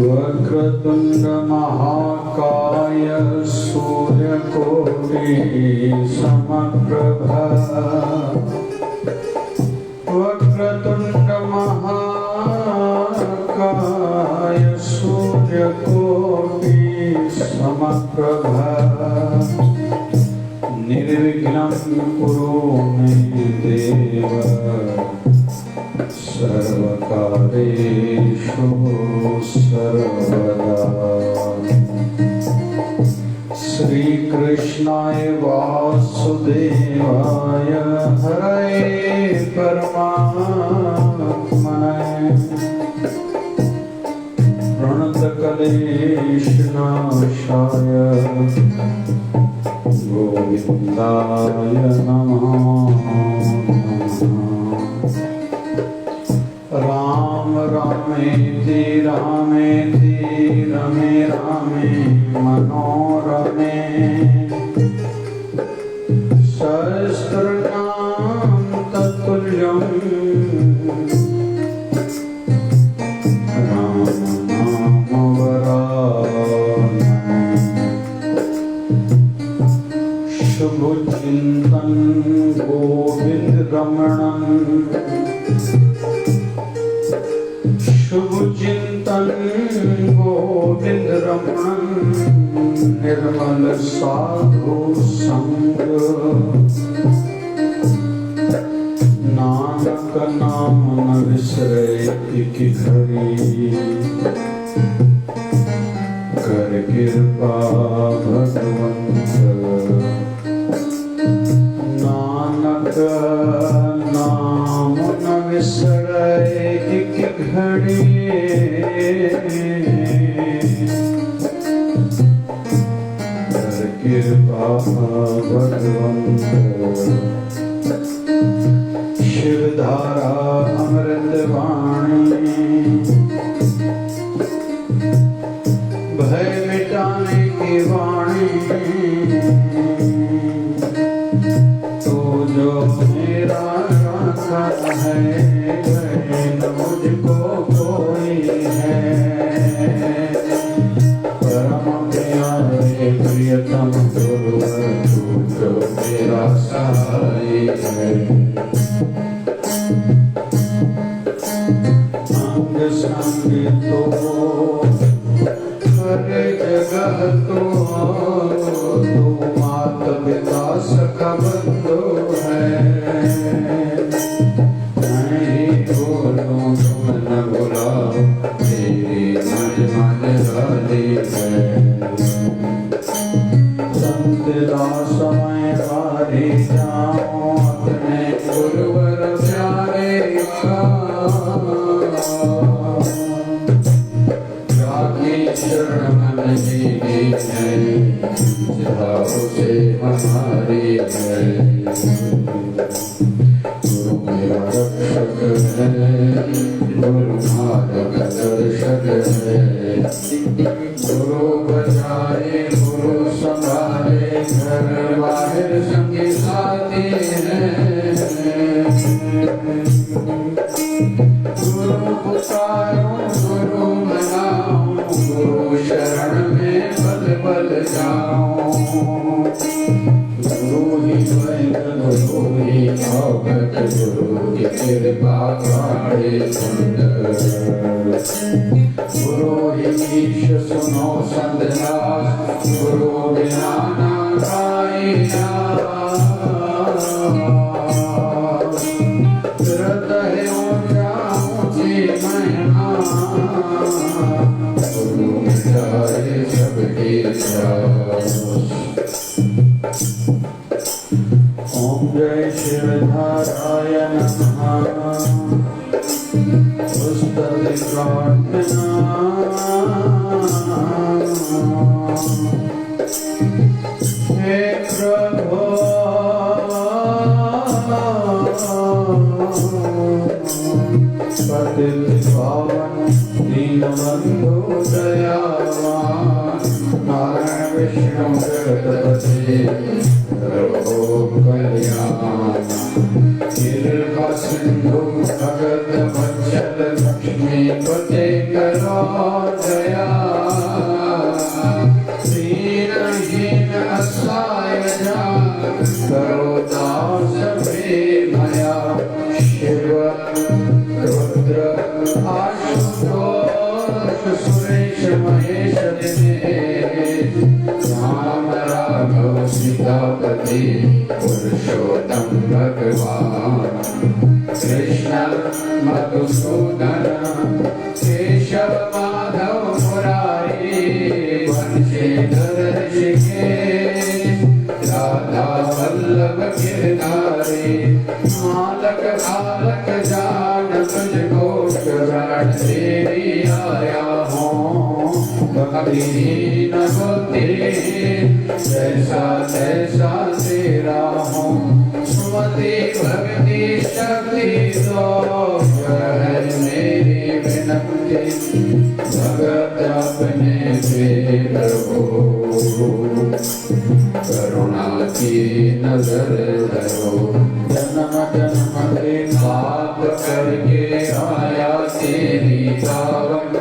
वक्रतुंड महाकाय सूर्यकोटि समप्रभा वक्रतुंड महाकाय सूर्यकोटि समप्रभा निर्विघ्नं कुरु मे देव सर्वकारेषु सर्वदा। श्री कृष्णाय वासुदेवाय हरे परमात्मने प्रणतक्लेशनाशाय गोविन्दाय नमः। राम रामेति रामेति रमे रामे मनोरमे सहस्रनाम तत्तुल्यं राम नाम वरानने। शुभ चिंतन गोविंद रमणं शुभ चिंतन गोविंद रमणं निर्मल साधु संग नानक नाम न विसरे एक घड़ी कर कृपा भगवंत नानक नाम न विसरे एक घड़ी कर कृपा भगवंत। शिवधारा अमृत वाणी भय मिटाने की वाणी तो जो मेरा राखा है न मुझको कोई है। परम प्यारे प्रियतम गुरुवर तू जो मेरा सहाय है। अंग संग तो हर जगह तो तू मात पिता सखा बंधु है। नहीं बोलूं तुम न बुलाओ तेरी मजमन राधे है। संत दास मैं हारे जाऊं अपने गुरुवर प्यारे का जाके शरण मन जीने है जहाँ उसे हमारे है। गुरु मेरा रक्षक है गुरु मार्ग दर्शक है। गुरु बचाए गुरु संभाले घर बाहर संगी साथी है। गुरु पुकारो गुरु मनाओ गुरु शरण में पल पल जाओ। गुरु ही स्वयं गुरु ही भगत गुरु की कृपा पाड़े सुंदर। गुरु ही ईश सुनो संतदास गुरु बिना ना गाए हृदय ऊंचा ऊंची महिमा गुरु मिटाए सबके त्रास। ओम जय शिवधाराय नमः। पुस्तक प्रार्थना हे प्रभु पतित पावन दीनबंधु दयावान नारायण विष्णु जगतपति सर्वलोक कल्याण। कृपा सिंधु भगत वत्सल लक्ष्मीपते करो दया दीनहीन असहाय जान करो दास प्रेमया शिव रुद्र आशुतोष सुरेश महेश दिनेश राम राघव सीतापति पुरुषोत्तम भगवान कृष्ण मधुसूदन केशव माधव मुरारी वंशीधर ऋषिकेश राधा वल्लभ गिरधारी मालक बालक जान तुझको शरण तेरी आया हूँ भक्तिहीन होते जैसा तैसा तेरा हूँ सुमति भक्ति शक्ति दो है मेरी विनती भगत अपने प्रभु करुणा की नजर धरो जन्म जन्म के पाप करके आया तेरी पावन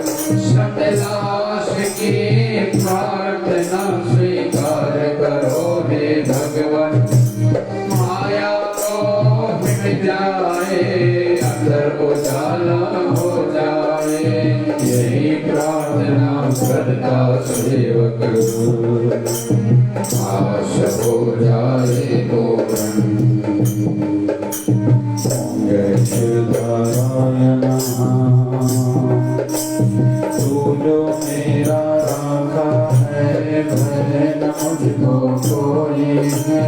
सतलाश की प्रार्थना स्वीकार करो हे भगवान माया को मिट जाए अंदर उजाला हो जाए यही प्रार्थना करता सेवक आश हो जाए पूर्ण जय नारायण तू जो मेरा राखा है भय न मुझको कोई है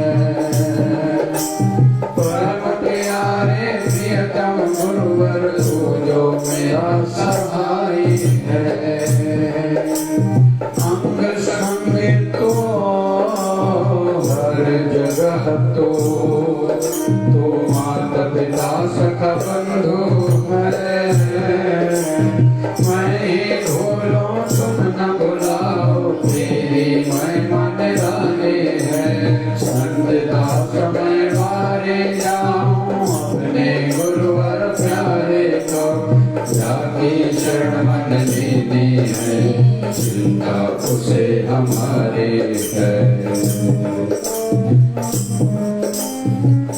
परम प्यारे प्रियतम गुरुवर तू जो मेरा सहाय है अंग संग तो हर जगह तो माता पिता सखा बंधु है मैं भूलो तुम न बुलाओ तेरी मैं मन रानी है संत दास मैं मारे जाऊं अपने गुरुवर प्यारे को जाकी शरण मन लेनी है चिंता उसे हमारे है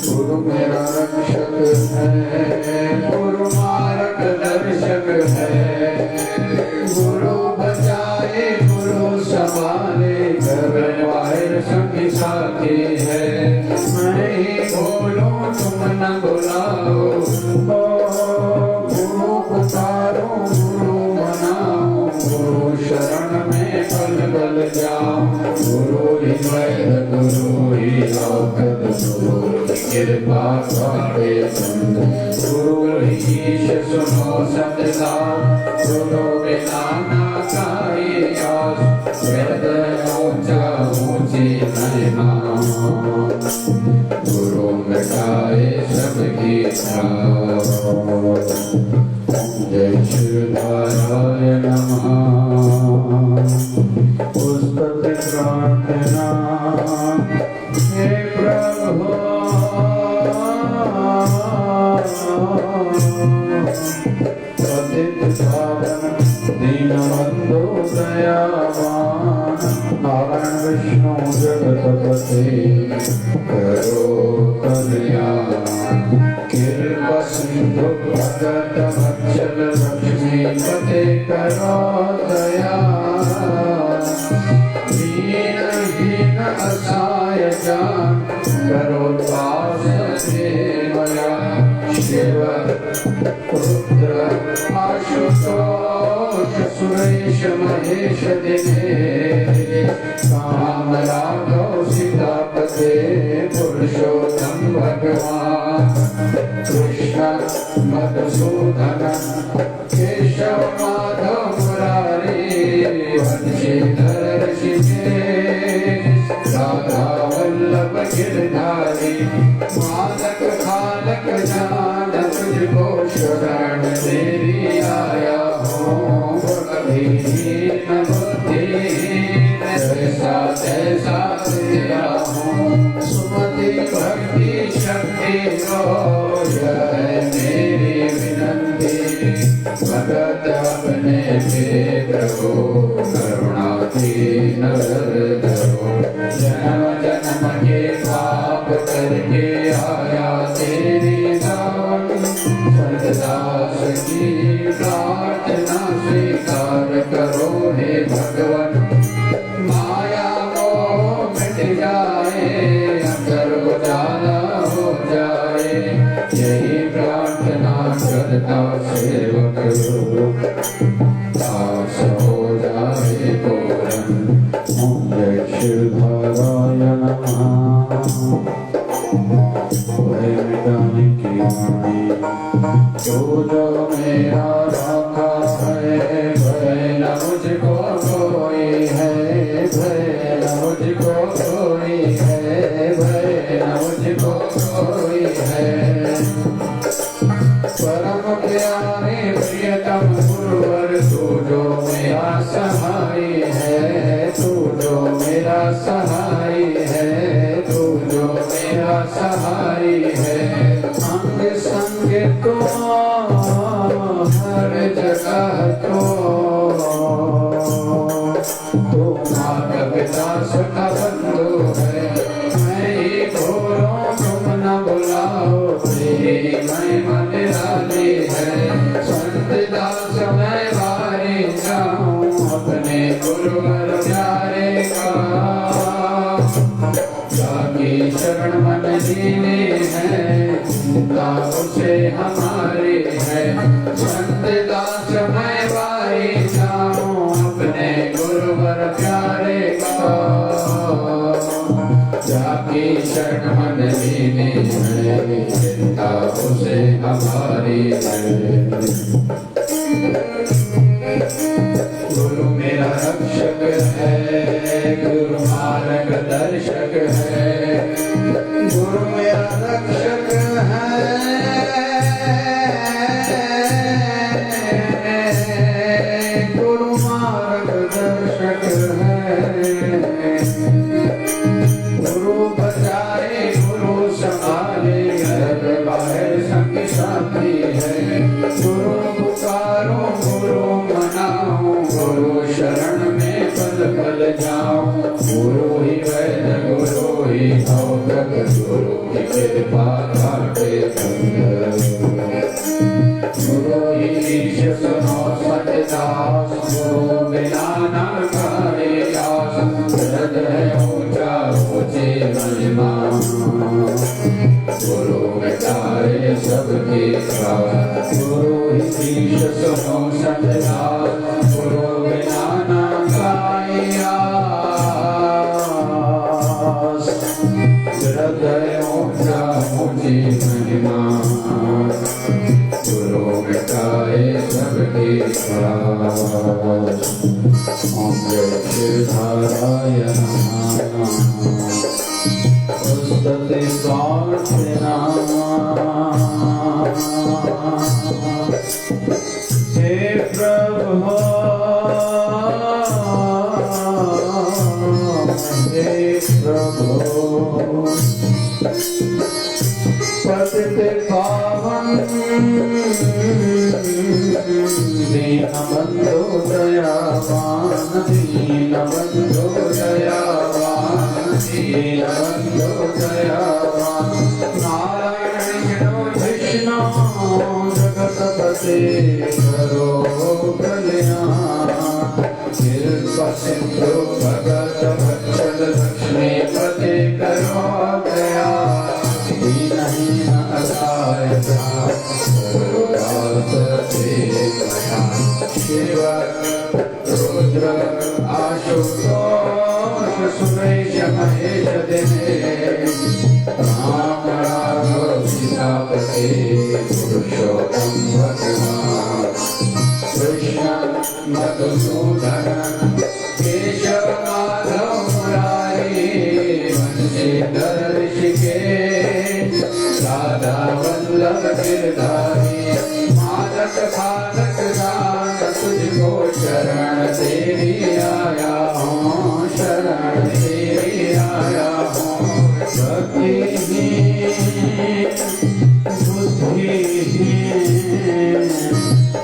गुरु मेरा रक्षक है गुरु मार्ग दर्शक है गुरु बचाए गुरु संभाले घर वाहिर संगी साथी है मैं ही बोलूं तुम न बुलाओ गुरु पुकारो गुरु बनाओ गुरु शरण में पल पल जाओ गुरु ही वैद गुरु ही औषध गुरु कृपा पावे संत गुरु ईश सुनो सतला गुरु बिना ना काई आस वेद ऊंचा ऊंची महिमा गुरु मिटाए सबकी त्रास जय शिवाय नमः पुस्तक प्रार्थना हे प्रभु पतित पावन दीनबंधु दयावान नारायण विष्णु जगतपते करो कल्याण कृपा सिंधु भगत वत्सल लक्ष्मीपते करो दया दीनहीन असहाय जान करो दास सेवया शिव रुद्र आशुतोष सुरेश महेश दिनेश राम राघव सीतापते पुरुषोत्तम भगवान कृष्ण मधुसूदन केशव माधव मुरारी वंशीधर ऋषिकेश राधा वल्लभ गिरधारी मालक खालक जान तुझको शरण तेरी आया हूँ भक्तिहीन बुद्धिहीन जैसा तैसा तेरा हूँ सुमति भक्ति शक्ति दो यह है मेरी विनती नगर धरो। जन्म जन्म के पाप करके आया तेरी दान, संतदास की प्रार्थना स्वीकार करो हे भगवन। माया को मिट जाए, अंदर उजाला हो जाए, यही प्रार्थना करता सेवक दास हो जाए पूरन। ओम जय शिवधाराय नमः। भय मिटाने की वाणी जो मेरा रखा है, भय न मुझको कोई है, भय न मुझको कोई है, भय न मुझको कोई है। परम प्यारे प्रियतम गुरुवर तू जो मेरा सहाय है, तू जो मेरा सहाय है, तू जो मेरा सहाय है। अंग संग तो हर जगह तो माता पिता सखा बंधु है। मैं ही घोरों तुम न बुलाओ, तेरी महिमा निराली है। संत दास मैं बारी जाऊं, अपने गुरुवर प्यारे का। जाकी शरण मन लीने है, चिंता उसे हमारी है। संत दास मैं बारी जाऊं, अपने गुरुवर प्यारे का। जाकी शरण मन लीने है, चिंता उसे हमारी है। गुरु मेरा रक्षक है, गुरु मार्ग दर्शक है। गुरु मेरा रक्षक है, गुरु मार्ग दर्शक है। गुरु बचाए गुरु संभाले, घर बाहर संग साथी है। गुरु पुकारो गुरु मनाओ, गुरु शरण में पल पल जाओ। गुरु ही वैद गुरु ही औषध, गुरु की कृपा काटे बंधन। गुरु ही ईश सुनो सतदास, गुरु बिना न करे आस। हृदय ऊंचा ऊंचे महिमा, गुरु मिटाए सबकी त्रास। गुरु ही ईश सुनो सतदास, गुरु बिना न करे आस। हृदय ऊंचा ऊंची महिमा, गुरु मिटाए सबकी त्रास। ओम जय शिवधाराय नमः। स्तुति प्रार्थना हे प्रभु, हे प्रभु। पतित पावन दीनबंधु दयावान, दीनबंधु दयावान, दीनबंधु दयावान। नारायण विष्णु जगतपते करो कल्याण। कृपा सिंधु भगत वत्सल लक्ष्मीपते करो दया। दीनहीन असहायता शिव रुद्र आशुतोष सुरेश महेश दिनेश। राम राघव सीतापते पुरुषोत्तम भगवान। कृष्ण मधुसूदन केशव माधव मुरारी। वंशीधर ऋषिकेश राधा वल्लभ गिरधारी। मादक फादक दान तुझको शरण तेरी आया हूँ, शरण तेरी आया हूँ। भक्तिहीन बुद्धिहीन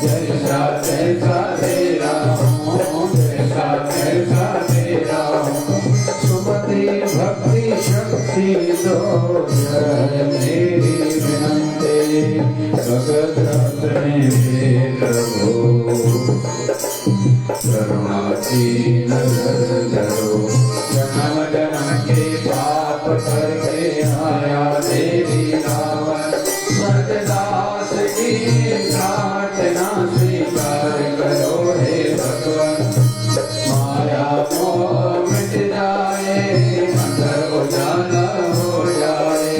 जैसा तैसा तेरा हूँ, जैसा तैसा दीन धरो। जन्म जन्म के पाप करके आया देवी रावण, सतदास की प्रार्थना स्वीकार करो हे भगवान। माया मोह मिट जाए, अंदर उजाला हो जाए,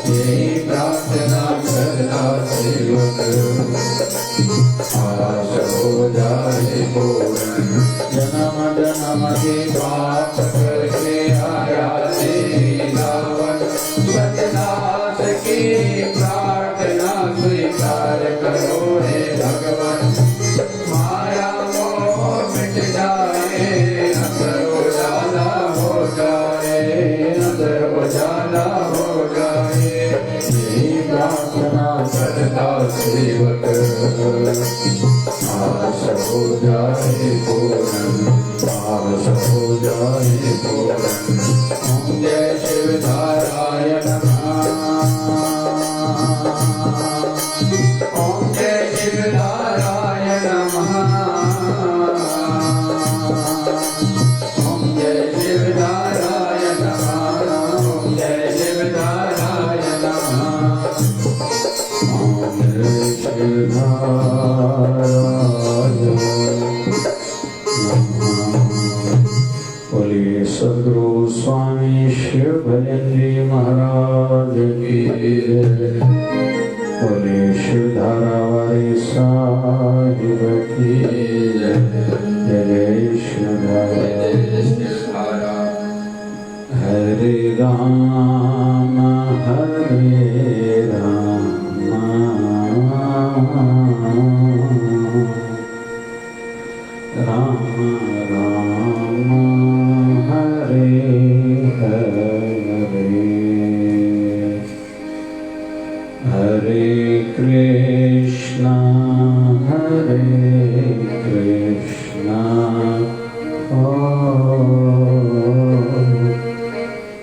यही प्रार्थना करता सेवक, आस हो जाए पूर्ण। जन्म जन्म के पाप करके आया देवी रावण, सतदास की प्रार्थना स्वीकार करो हे भगवान। माया मोह मिट जाए, अंदर उजाला हो जाए, अंदर उजाला हो जाए, यही प्रार्थना करता सेवक, आस हो जाए पूर्ण, आस हो जाए पूर्ण। ओम जय शिवधाराय नमः, ओम जय शिवधाराय नमः, ओम जय शिवधाराय नमः, ओम जय शिवधाराय नमः, ओम जय शिवधाराय नमः। बोलिए सद्गुरु स्वामी शिव भजन जी महाराज की जय। बोलिए शिवधारा वाले साहिब की जय। जय जय शिवधारा। हरे राम हरे राम, राम राम हरे हरे, हरे कृष्णा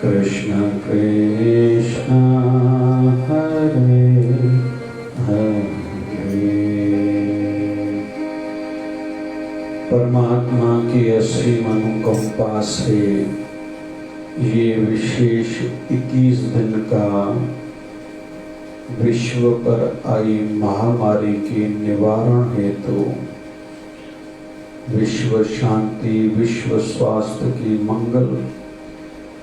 कृष्ण कृष्ण हरे हरे। परमात्मा की असीम अनुकंपा से ये विशेष 21 दिन का विश्व पर आई महामारी के निवारण हेतु, विश्व शांति, विश्व स्वास्थ्य की मंगल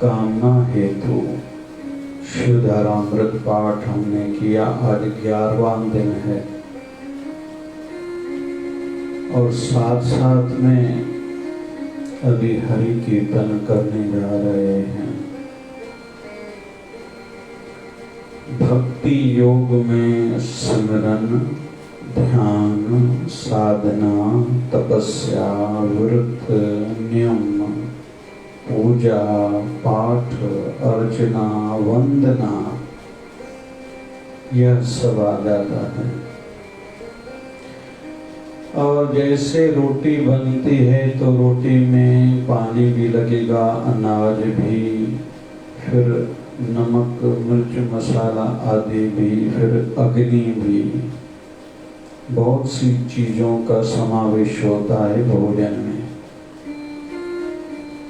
कामना हेतु शिवधारामृत पाठ हमने किया। आज 11वां दिन है और साथ साथ में अभी हरि कीर्तन करने जा रहे हैं। भक्ति योग में सिमरन, ध्यान, साधना, तपस्या, व्रत, नियम, पूजा, पाठ, अर्चना, वंदना, यह सब आ जाता है। और जैसे रोटी बनती है तो रोटी में पानी भी लगेगा, अनाज भी, फिर नमक, मिर्च, मसाला आदि भी, फिर अग्नि भी, बहुत सी चीजों का समावेश होता है भोजन में।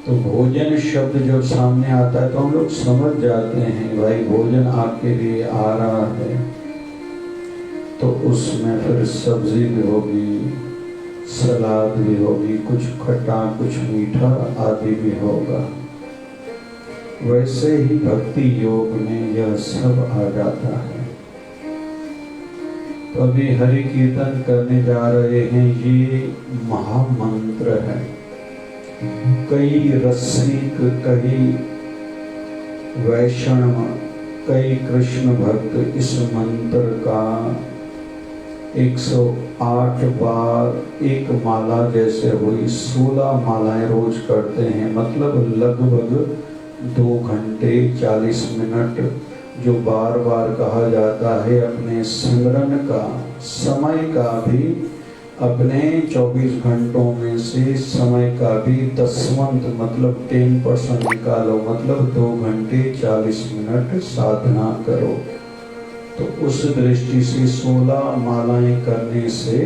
तो भोजन शब्द जब सामने आता है तो हम लोग समझ जाते हैं भाई भोजन आपके लिए आ रहा है, तो उसमें फिर सब्जी भी होगी, सलाद भी होगी, कुछ खट्टा कुछ मीठा आदि भी होगा। वैसे ही भक्ति योग में यह सब आ जाता है। तो अभी हरि कीर्तन करने जा रहे हैं, ये महामंत्र है। कई रसिक, कई वैष्णव, कई कृष्ण भक्त इस मंत्र का 108 बार एक माला जैसे हुई 16 मालाएं रोज करते हैं। मतलब लगभग 2 घंटे 40 मिनट जो बार बार कहा जाता है, अपने सिमरन का समय का भी, अपने 24 घंटों में से समय का भी 10वां मतलब 10% निकालो, मतलब 2 घंटे 40 मिनट साधना करो। तो उस दृष्टि से 16 मालाएं करने से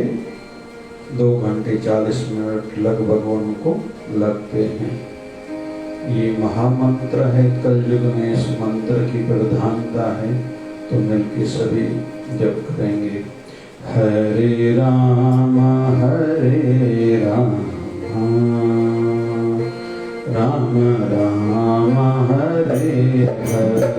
2 घंटे 40 मिनट लगभग उनको लगते हैं। ये महामंत्र है, कलयुग में इस मंत्र की प्रधानता है, तो मिलके सभी जप करेंगे। हरे राम राम राम हरे हरे।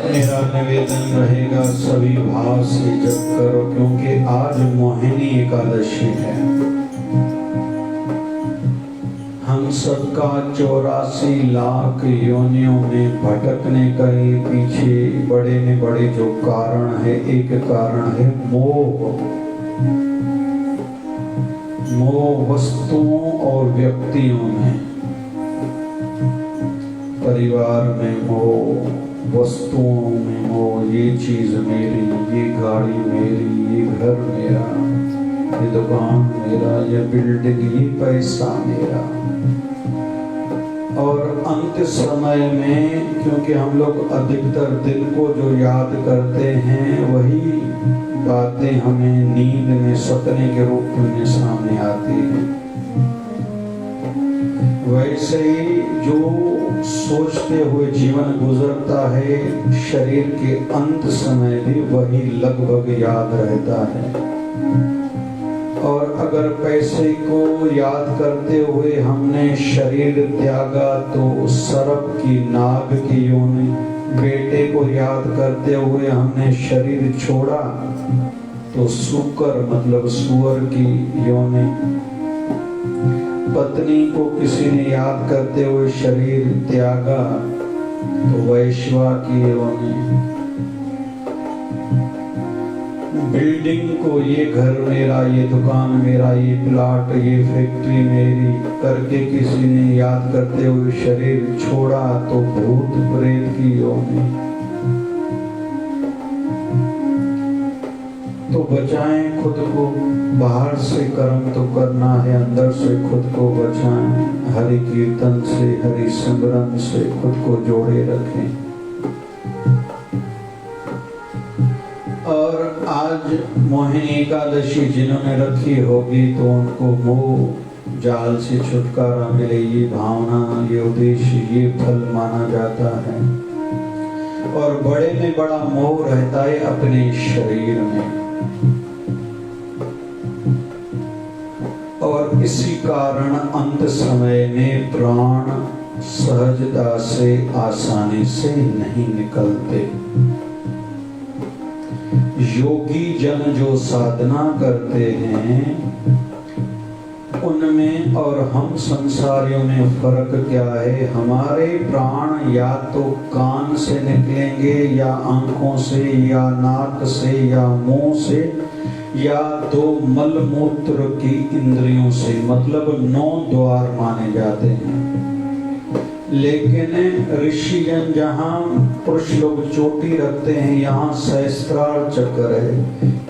मेरा निवेदन रहेगा सभी भाव से जप करो, क्योंकि आज मोहिनी एकादशी है। हम सबका 84 लाख योनियों में भटकने का पीछे बड़े में बड़े जो कारण है, एक कारण है मोह। मोह वस्तुओं और व्यक्तियों में, परिवार में मोह, वस्तुओं में मोह, ये चीज मेरी, ये गाड़ी मेरी, ये घर मेरा, ये दुकान मेरा, ये बिल्डिंग, ये पैसा मेरा। और अंत समय में, क्योंकि हम लोग अधिकतर दिल को जो याद करते हैं वही बातें हमें नींद में सपने के रूप में सामने आती हैं। वैसे ही जो सोचते हुए जीवन गुजरता है, शरीर के अंत समय भी वही लगभग याद रहता है। और अगर पैसे को याद करते हुए हमने शरीर त्यागा तो सर्प की, नाग की योनि, बेटे को याद करते हुए हमने शरीर छोड़ा तो सूकर मतलब सुअर की योनि, पत्नी को किसी ने याद करते हुए शरीर त्यागा तो वैश्वा की योनि, बिल्डिंग को ये घर मेरा, ये दुकान मेरा, ये प्लाट, ये फैक्ट्री मेरी करके किसी ने याद करते हुए शरीर छोड़ा तो भूत प्रेत की योनि। तो बचाएं खुद को, बाहर से कर्म तो करना है, अंदर से खुद को बचाएं। हरि कीर्तन से, हरि सिमरन से खुद को जोड़े रखें। और आज मोहिनी एकादशी जिन्होंने रखी होगी तो उनको मोह जाल से छुटकारा मिले, ये भावना, ये उद्देश्य, ये फल माना जाता है। और बड़े में बड़ा मोह रहता है अपने शरीर में, और इसी कारण अंत समय में प्राण सहजता से, आसानी से नहीं निकलते। योगी जन जो साधना करते हैं उनमें और हम संसारियों में फर्क क्या है? हमारे प्राण या तो कान से निकलेंगे, या आंखों से, या नाक से, या मुंह से, या दो मल मूत्र की इंद्रियों से, मतलब 9 द्वार माने जाते हैं। लेकिन ऋषिजन जहाँ पुरुष लोग चोटी रखते हैं, यहाँ सहस्त्रार चक्र है,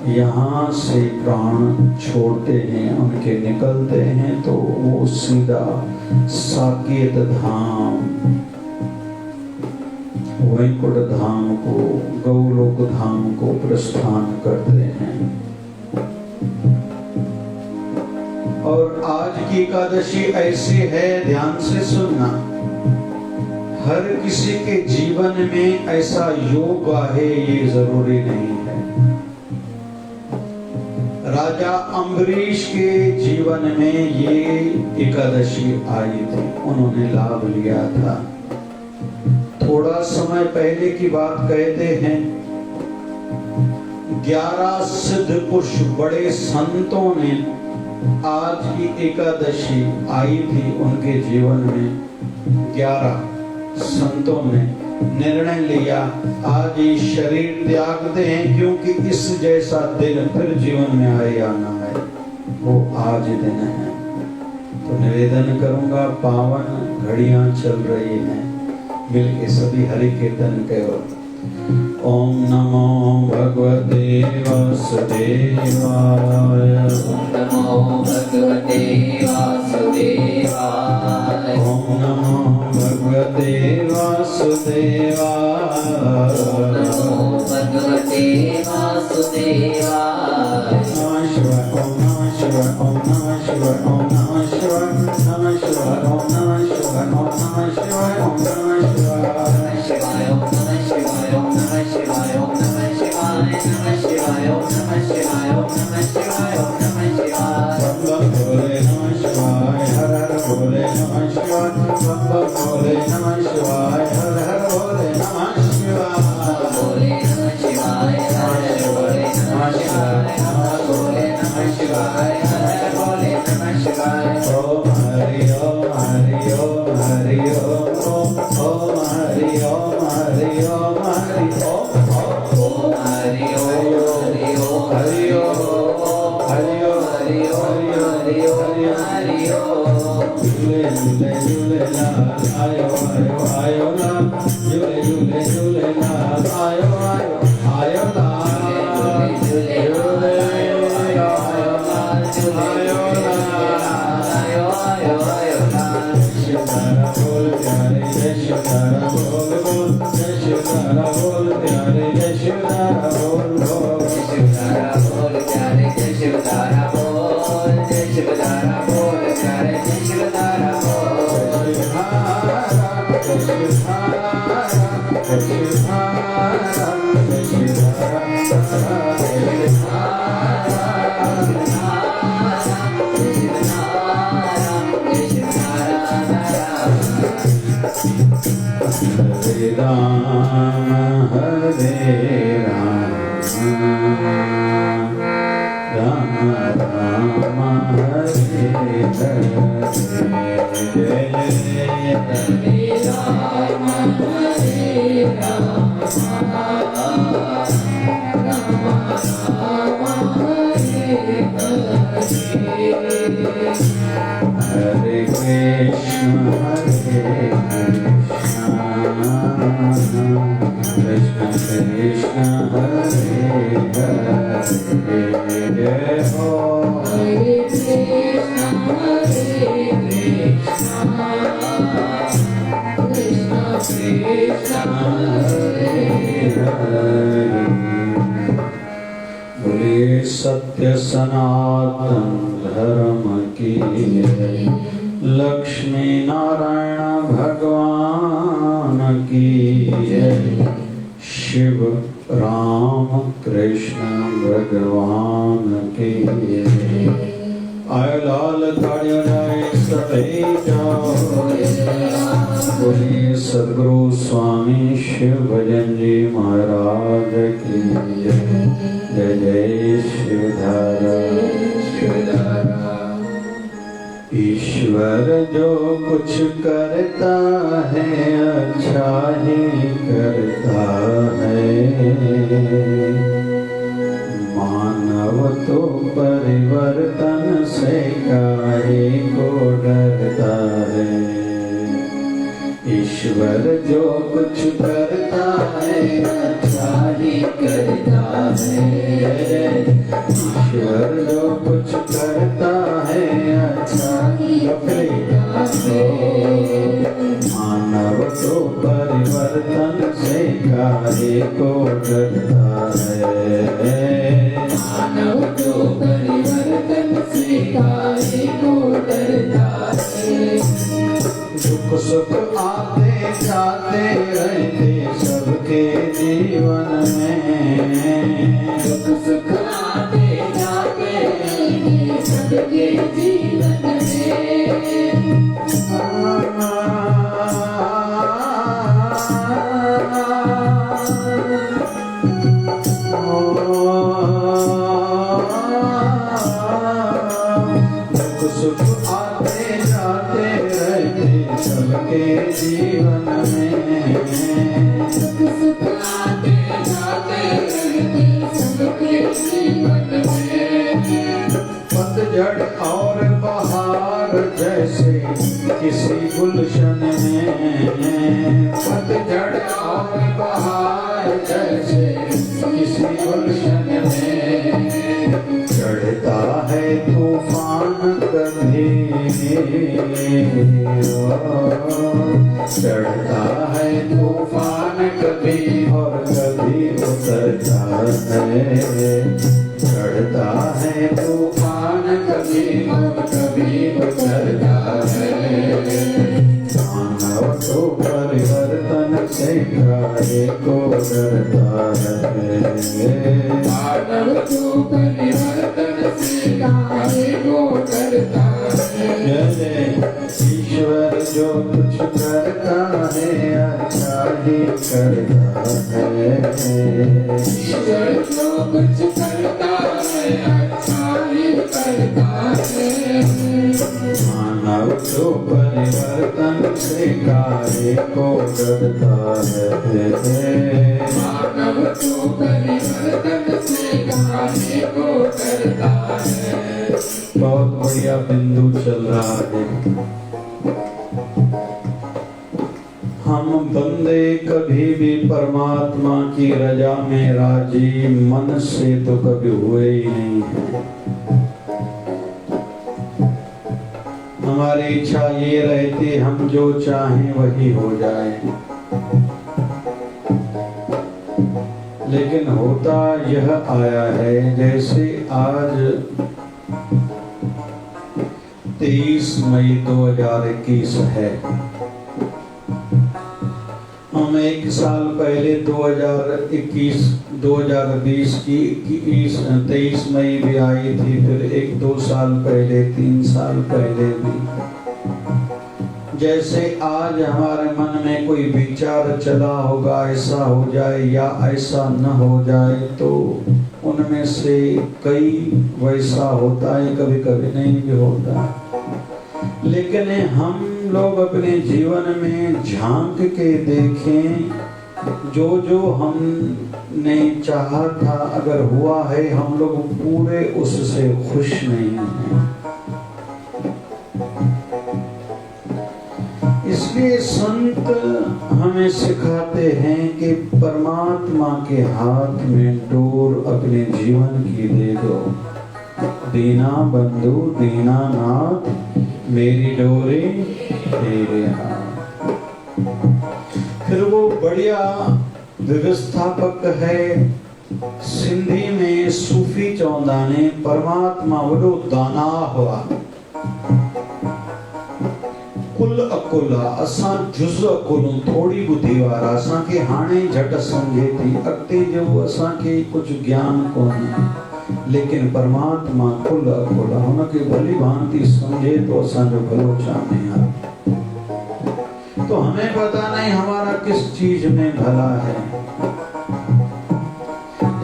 यहाँ से प्राण छोड़ते हैं, उनके निकलते हैं तो वो सीधा साकेत धाम, वैकुंठ धाम को, गौलोक धाम को प्रस्थान करते हैं। और आज की एकादशी ऐसी है, ध्यान से सुनना, हर किसी के जीवन में ऐसा योग है ये जरूरी नहीं है। राजा अम्बरीश के जीवन में ये एकादशी आई थी, उन्होंने लाभ लिया था। थोड़ा समय पहले की बात कहते हैं, 11 सिद्ध पुरुष बड़े संतों ने आज की एकादशी आई थी उनके जीवन में, 11 संतों ने निर्णय लिया आज ये शरीर त्यागते हैं, क्योंकि इस जैसा दिन फिर जीवन में आए या ना आए, वो आज दिन है। तो निवेदन करूंगा, पावन घड़ियां चल रही हैं, मिलके सभी हरि कीर्तन करो। ओम नमो भगवते वासुदेवाय, ओम नमो भगवते वासुदेवाय, ओम नमो भगवते वासुदेवाय, ओम नमो भगवते वासुदेवाय। नमः शिवाय, ओम नमः शिवाय, ओम नमः शिवाय, ओम नमः शिवाय, नमः शिवाय, ओम नमः शिवाय, ओम नमः शिवाय, ओम नमः शिवाय, ओम नमः शिवाय, ओम नमः शिवाय, ओम नमः शिवाय, नमः शिवाय, ओम नमः शिवाय, ओम नमः शिवाय, ओम नमः शिवाय। बम बम भोले नमः शिवाय, हर हर भोले नमः शिवाय, बम बम भोले नमः शिवाय, हर हर भोले नमः शिवाय, भोले नमः शिवाय, हर हर भोले नमः शिवाय, नमः भोले नमः शिवाय, हर हर भोले नमः शिवाय। ओम हरि ओम हरि ओम हरि ओम, ओम हरि ओम हरि ओम हरि ओम, ओम हरि ओम हरि ओम हरि ओम हरि ओम हरि ओम हरि ओम हरि ओम। झूले झूले झूलेलाल आयो आयो आयो लाल, झूले झूले झूलेलाल आयो आयो आयो लाल, झूले झूले आयो आयो आयो लाल, झूले झूले आयो आयो आयो लाल। शिवतारा बोल प्यारे जय शिवतारा बोल बोल, जय शिवतारा बोल प्यारे जय शिवतारा बोल बोल, शिवतारा बोल प्यारे जय शिवतारा बोल, जय शिवतारा बोल प्यारे जय शिवतारा बोल। जय शिवतारा जय शिवतारा जय शिवतारा जय शिवतारा जय हरे राम राम राम हरे हरे, हरे कृष्ण कृष्ण कृष्ण हरे हरे, जय हो हरे कृष्ण कृष्ण कृष्ण हरे हरे। बोलिए सत्य सनातन धर्म की लक्ष्मी नारायण भगवान की जय। शिव राम कृष्ण भगवान की जय। आय लाल ताड़ियों जाए सभी जाओ। बोलिए सद्गुरु स्वामी शिव भजन जी महाराज की जय। जय जय शिवधारा। ईश्वर जो कुछ करता है अच्छा ही करता है। मानव तो परिवर्तन से काहे को डरता है। ईश्वर जो कुछ करता है अच्छा ही करता है। ईश्वर जो कुछ करता है अच्छा ही करता है। मानव तो परिवर्तन से काहे को डरता है। मानव तो परिवर्तन से काहे को डरता है। दुख सुख आते जाते रहते सबके जीवन में। दुख सुख आते जाते रहते सबके जीवन में। दुख सुख आते जाते रहते सबके जीवन में। दुख सुख आते जाते रहते सबके जीवन में। पतझड़ और बहार जैसे किसी गुलशन में। पतझड़ और बहार जैसे किसी गुलशन में। चढ़ता है तूफान कभी। चढ़ता है तूफान कभी और कभी उतरता है। चढ़ता है तूफान कभी और कभी उतरता है। मानव तो परिवर्तन से काहे को डरता है। मानव तो परिवर्तन से काहे को डरता है। ईश्वर जो कुछ करता है अच्छा ही करता है। ईश्वर जो कुछ करता है अच्छा ही करता है। मानव तो परिवर्तन से काहे को डरता है। मानव तो परिवर्तन से काहे को डरता है। बहुत बढ़िया बिंदु चल रहा है। हम बंदे कभी भी परमात्मा की रजा में राजी मन से तो कभी हुए ही नहीं है। हमारी इच्छा ये रहती हम जो चाहें वही हो जाए। लेकिन होता यह आया है जैसे आज 23 मई 2021 है। हम एक साल पहले 2020 की 23 मई भी आई थी। फिर 1-2 साल पहले 3 साल पहले भी। जैसे आज हमारे मन में कोई विचार चला होगा ऐसा हो जाए या ऐसा न हो जाए, तो उनमें से कई वैसा होता है, कभी कभी नहीं भी होता। लेकिन हम लोग अपने जीवन में झांक के देखें, जो जो हमने चाहा था अगर हुआ है, हम लोग पूरे उससे खुश नहीं हैं। इसलिए संत हमें सिखाते हैं कि परमात्मा के हाथ में डोर अपने जीवन की दे दो। दीना बंधु दीनानाथ मेरी डोरी तेरे हाथ। फिर वो बढ़िया व्यवस्थापक है, सिंधी में सूफी चौंदा ने परमात्मा वडो दाना हुआ। कुल अकुला असां जुज़ अकुलूं थोड़ी ॿुधी वारा असांखे हाणे झट सम्झे थी अॻिते जो असांखे कुझु ज्ञान कोन्हे लेकिन परमात्मा कुल अकुला हुनखे भली भांति समझे तो असांजो भलो चाहे। तो हमें पता नहीं हमारा किस चीज में भला है,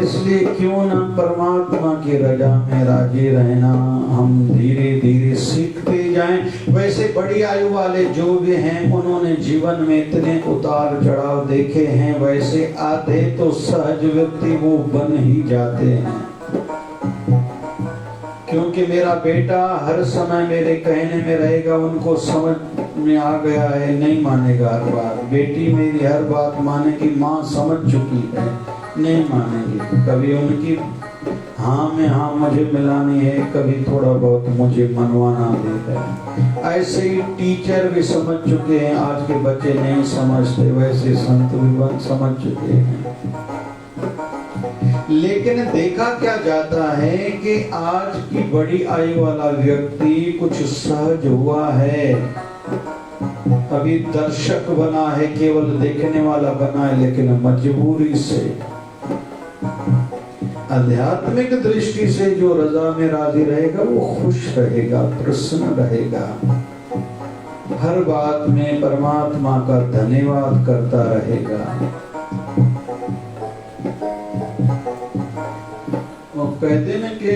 इसलिए क्यों न परमात्मा की रजा में राजी रहना हम धीरे धीरे सीखते जाएं। वैसे बड़ी आयु वाले जो भी हैं उन्होंने जीवन में इतने उतार चढ़ाव देखे हैं, वैसे आधे तो सहज व्यक्ति वो बन ही जाते हैं। क्योंकि मेरा बेटा हर समय मेरे कहने में रहेगा, उनको समझ में आ गया है, नहीं मानेगा हर बात। बेटी मेरी हर बात मानेगी, माँ समझ चुकी है, नहीं मानेगी। कभी उनकी हाँ में हाँ मुझे मिलानी है, कभी थोड़ा बहुत मुझे मनवाना भी है। ऐसे ही टीचर भी समझ चुके हैं, आज के बच्चे नहीं समझते, वैसे संत भी समझ चुके हैं। लेकिन देखा क्या जाता है कि आज की बड़ी आयु वाला व्यक्ति कुछ सहज हुआ है, अभी दर्शक बना है, केवल देखने वाला बना है, लेकिन मजबूरी से आध्यात्मिक दृष्टि से जो रजा में राजी रहेगा वो खुश रहेगा, प्रसन्न रहेगा, हर बात में परमात्मा का धन्यवाद करता रहेगा। कहते हैं कि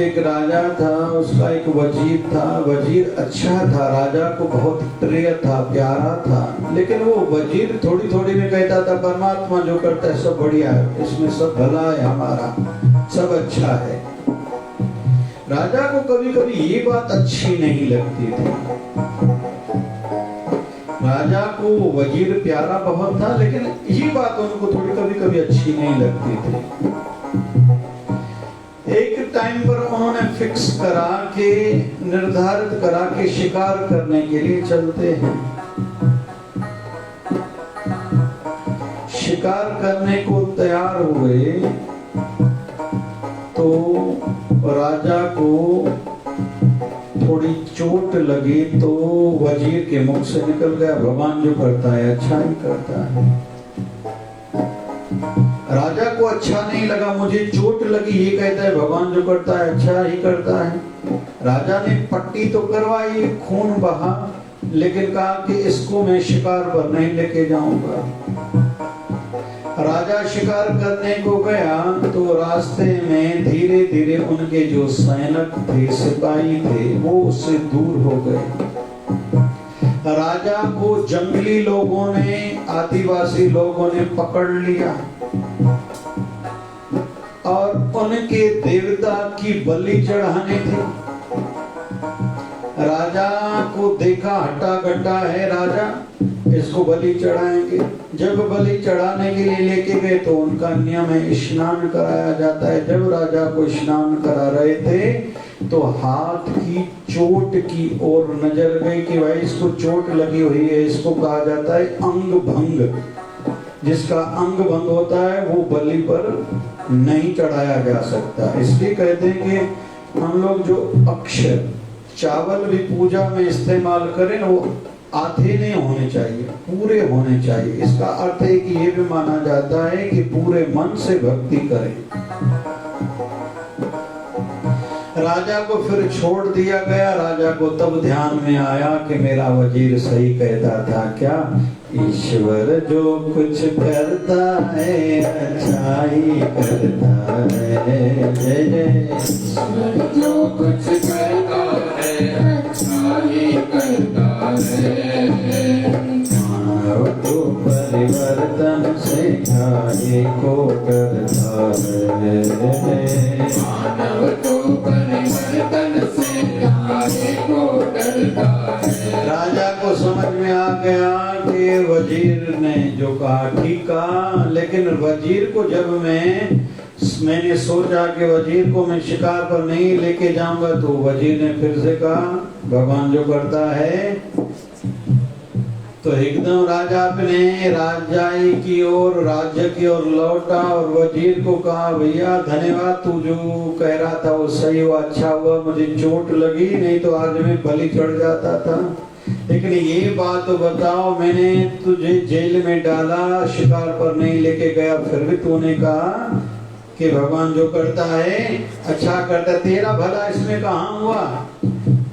एक राजा था, उसका एक वजीर था। वजीर अच्छा था, राजा को बहुत प्रिय था, प्यारा था, लेकिन वो वजीर थोड़ी थोड़ी में कहता था परमात्मा जो करता है सब बढ़िया है, इसमें सब भला है, हमारा सब अच्छा है। राजा को कभी कभी ये बात अच्छी नहीं लगती थी। राजा को वजीर प्यारा बहुत था, लेकिन ये बात उनको थोड़ी कभी कभी अच्छी नहीं लगती थी। एक टाइम पर उन्होंने फिक्स करा के, निर्धारित करा के शिकार करने के लिए चलते हैं। शिकार करने को तैयार हुए तो राजा को थोड़ी चोट लगी, तो वजीर के मुख से निकल गया, भगवान जो करता है अच्छा ही करता है। राजा को अच्छा नहीं लगा, मुझे चोट लगी, ये कहता है भगवान जो करता है अच्छा ही करता है। राजा ने पट्टी तो करवाई, खून बहा, लेकिन कहा कि इसको मैं शिकार पर नहीं लेके जाऊंगा। राजा शिकार करने को गया तो रास्ते में धीरे धीरे उनके जो सैनिक थे, सिपाही थे, वो उससे दूर हो गए। राजा को जंगली लोगों ने, आदिवासी लोगों ने पकड़ लिया और उनके देवता की बलि चढ़ाने थी। राजा को देखा हट्टा कट्टा है राजा, इसको बलि चढ़ाएंगे। जब बलि चढ़ाने के लिए लेके गए तो उनका नियम है स्नान कराया जाता है। जब राजा को स्नान करा रहे थे तो हाथ की चोट की ओर नजर गई कि भाई इसको चोट लगी हुई है, इसको कहा जाता है अंग भंग। जिसका अंग भंग होता है वो बलि पर नहीं चढ़ाया जा सकता। इसलिए कहते हैं कि हम लोग जो अक्षर चावल भी पूजा में इस्तेमाल करें वो आधे नहीं होने चाहिए, पूरे होने चाहिए। इसका अर्थ है कि ये भी माना जाता है कि पूरे मन से भक्ति करें। राजा को फिर छोड़ दिया गया। राजा को तब ध्यान में आया कि मेरा वजीर सही कहता था, क्या ईश्वर जो कुछ करता है अच्छा ही करता है। जय जय ईश्वर जो कुछ करता है अच्छा ही करता है। मानव तो परिवर्तन से काहे को करता है। मानव तो परिवर्तन से काहे को डरता है। राजा को समझ में आ गया कि वजीर ने जो कहा ठीक कहा, लेकिन वजीर को जब मैंने सोचा कि वजीर को मैं शिकार पर नहीं लेके जाऊंगा, तो वजीर ने फिर से कहा भगवान जो करता है। तो एकदम राजा अपने राजाई की ओर, राज्य की ओर लौटा और वजीर को कहा, भैया धन्यवाद, तू जो कह रहा था वो सही हुआ, अच्छा हुआ, मुझे चोट लगी, नहीं तो आज मैं बलि चढ़ जाता था। लेकिन ये बात तो बताओ, मैंने तुझे जेल में डाला, शिकार पर नहीं लेके गया, फिर भी तूने कहा कि भगवान जो करता है अच्छा करता है, तेरा भला इसमें कहाँ हुआ?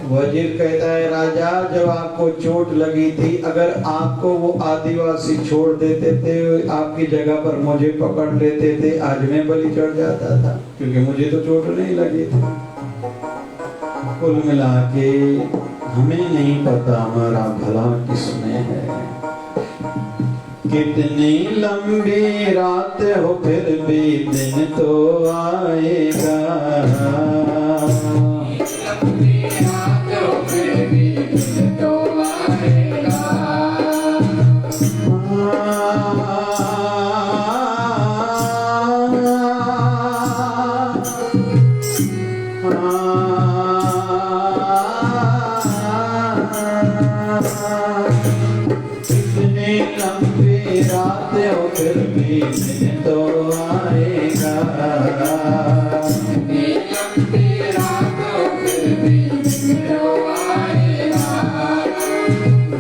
वजीर कहता है, राजा जब आपको चोट लगी थी, अगर आपको वो आदिवासी छोड़ देते थे, आपकी जगह पर मुझे पकड़ लेते थे, आज मैं बलि चढ़ जाता था, क्योंकि मुझे तो चोट नहीं लगी थी। कुल मिला के हमें नहीं पता हमारा भला किसमें है। कितनी लंबी रात हो फिर भी दिन तो आएगा, लंबी रात हो फिर भी दिन तो आएगा। कितनी लंबी रात हो फिर भी दिन तो आएगा, लंबी रात हो फिर भी दिन तो आएगा।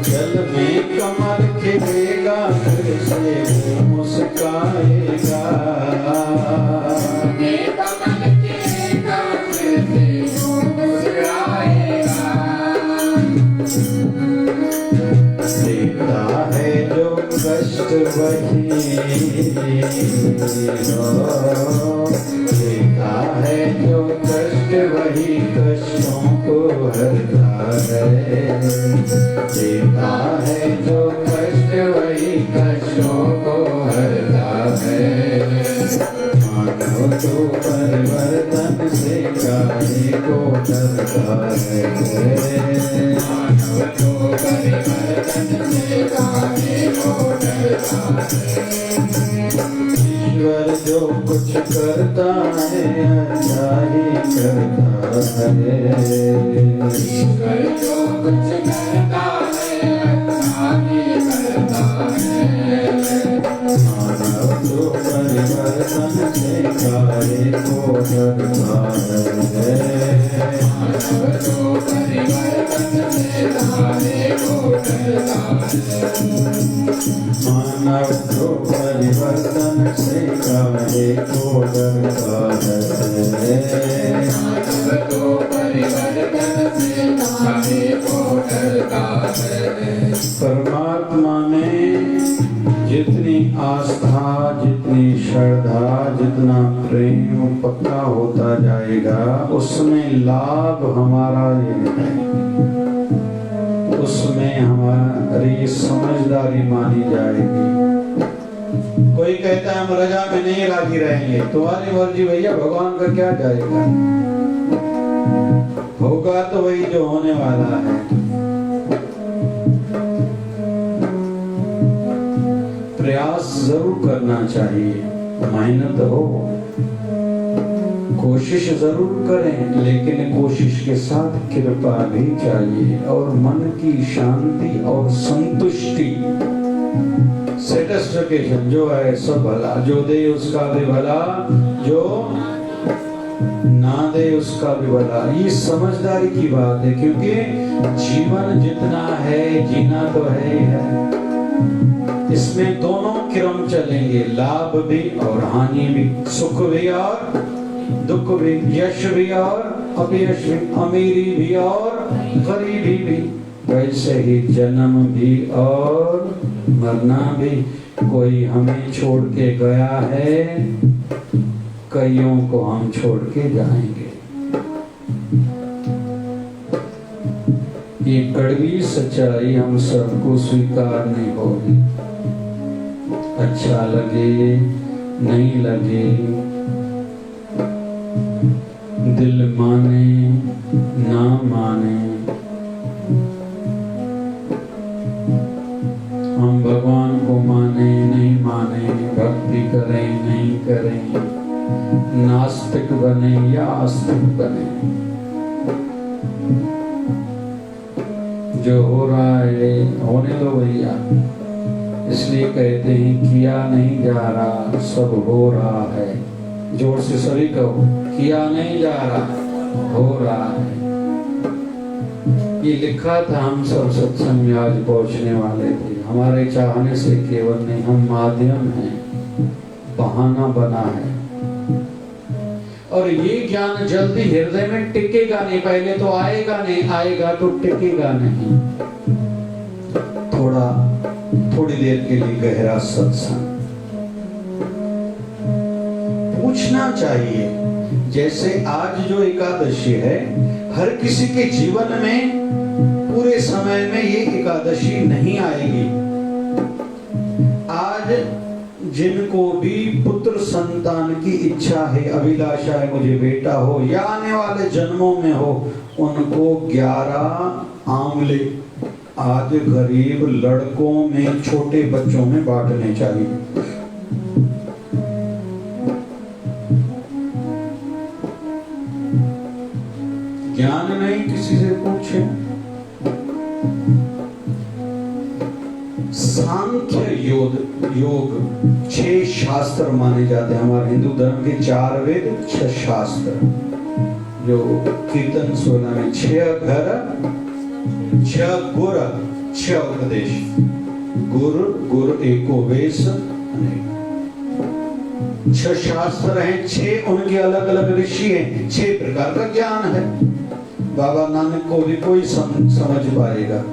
जल में कमल खिलेगा फिर से वो मुस्काएगा, कमल खिलेगा फिर भी वो मुस्कुराएगा। देता है जो कष्ट वही देता है जो कष्ट वही कष्टों को हरता है, देता है जो कष्ट वही कष्टों को हरता है। मानव तो परिवर्तन से काहे को डरता है, मानव तो परिवर्तन से काहे को डरता है। ईश्वर जो कुछ करता है अच्छा ही करता है, ईश्वर जो कुछ करता है अच्छा ही करता है। मानव तो परिवर्तन से काहे को डरता है, मानव तो परिवर्तन से काहे को डरता है। मानव तो परिवर्तन से काहे को डरता है, मानव तो परिवर्तन से काहे को डरता है। परमात्मा में जितनी आस्था, जितनी श्रद्धा, जितना प्रेम पक्का होता जाएगा, उसमें लाभ हमारा ये है, उसमें हमारी समझदारी मानी जाएगी। कोई कहता है हम रजा में नहीं राजी रहेंगे, तुम्हारी मर्जी भैया, भगवान का क्या जाएगा, होगा तो वही जो होने वाला है। प्रयास जरूर करना चाहिए, मेहनत हो, कोशिश जरूर करें, लेकिन कोशिश के साथ कृपा भी चाहिए और मन की शांति और संतुष्टि, सेटिस्फिकेशन जो है सब भला, जो दे उसका भी भला, जो ना दे उसका भी भला। ये समझदारी की बात है, क्योंकि जीवन जितना है जीना तो है ही है, इसमें दोनों क्रम चलेंगे, लाभ भी और हानि भी, सुख भी और दुख भी, यश भी और अपयश भी, अमीरी भी और गरीबी भी, वैसे ही जन्म भी और मरना भी। कोई हमें छोड़ के गया है, कईयों को हम छोड़ के जाएंगे। ये कड़वी सच्चाई हम सबको स्वीकार नहीं होगी, अच्छा लगे नहीं लगे, दिल माने ना माने, हम भगवान को माने नहीं माने, भक्ति करें नहीं करें, नास्तिक बने या आस्तिक बने, जो जो हो रहा है होने दो भैया। इसलिए कहते हैं किया नहीं जा रहा सब हो रहा है। जोर से सभी कहो, किया नहीं जा रहा हो रहा है। ये लिखा था, हम सब सत्संग में आज पहुंचने वाले थे। हमारे चाहने से केवल नहीं, हम माध्यम हैं, बहाना बना है। और ये ज्ञान जल्दी हृदय में टिकेगा नहीं। पहले तो आएगा नहीं, आएगा तो टिकेगा नहीं। थोड़ी देर के लिए गहरा सत्संग पूछना चाहिए। जैसे आज जो एकादशी है, हर किसी के जीवन में पूरे समय में ये एकादशी नहीं आएगी। आज जिनको भी पुत्र संतान की इच्छा है, अभिलाषा है, मुझे बेटा हो या आने वाले जन्मों में हो, उनको 11 आंवले आज गरीब लड़कों में, छोटे बच्चों में बांटने चाहिए। ज्ञान नहीं किसी से पूछे। सांख्य योग 6 शास्त्र माने जाते हैं। हमारे हिंदू धर्म के 4 वेद 6 शास्त्र, जो कीर्तन 16 में 6 घर 6 गुर 6 उपदेश। गुर एको वेश, 6 शास्त्र हैं, 6 उनके अलग अलग ऋषि हैं, 6 प्रकार का ज्ञान है। बाबा नानक को भी कोई समझ पाएगा।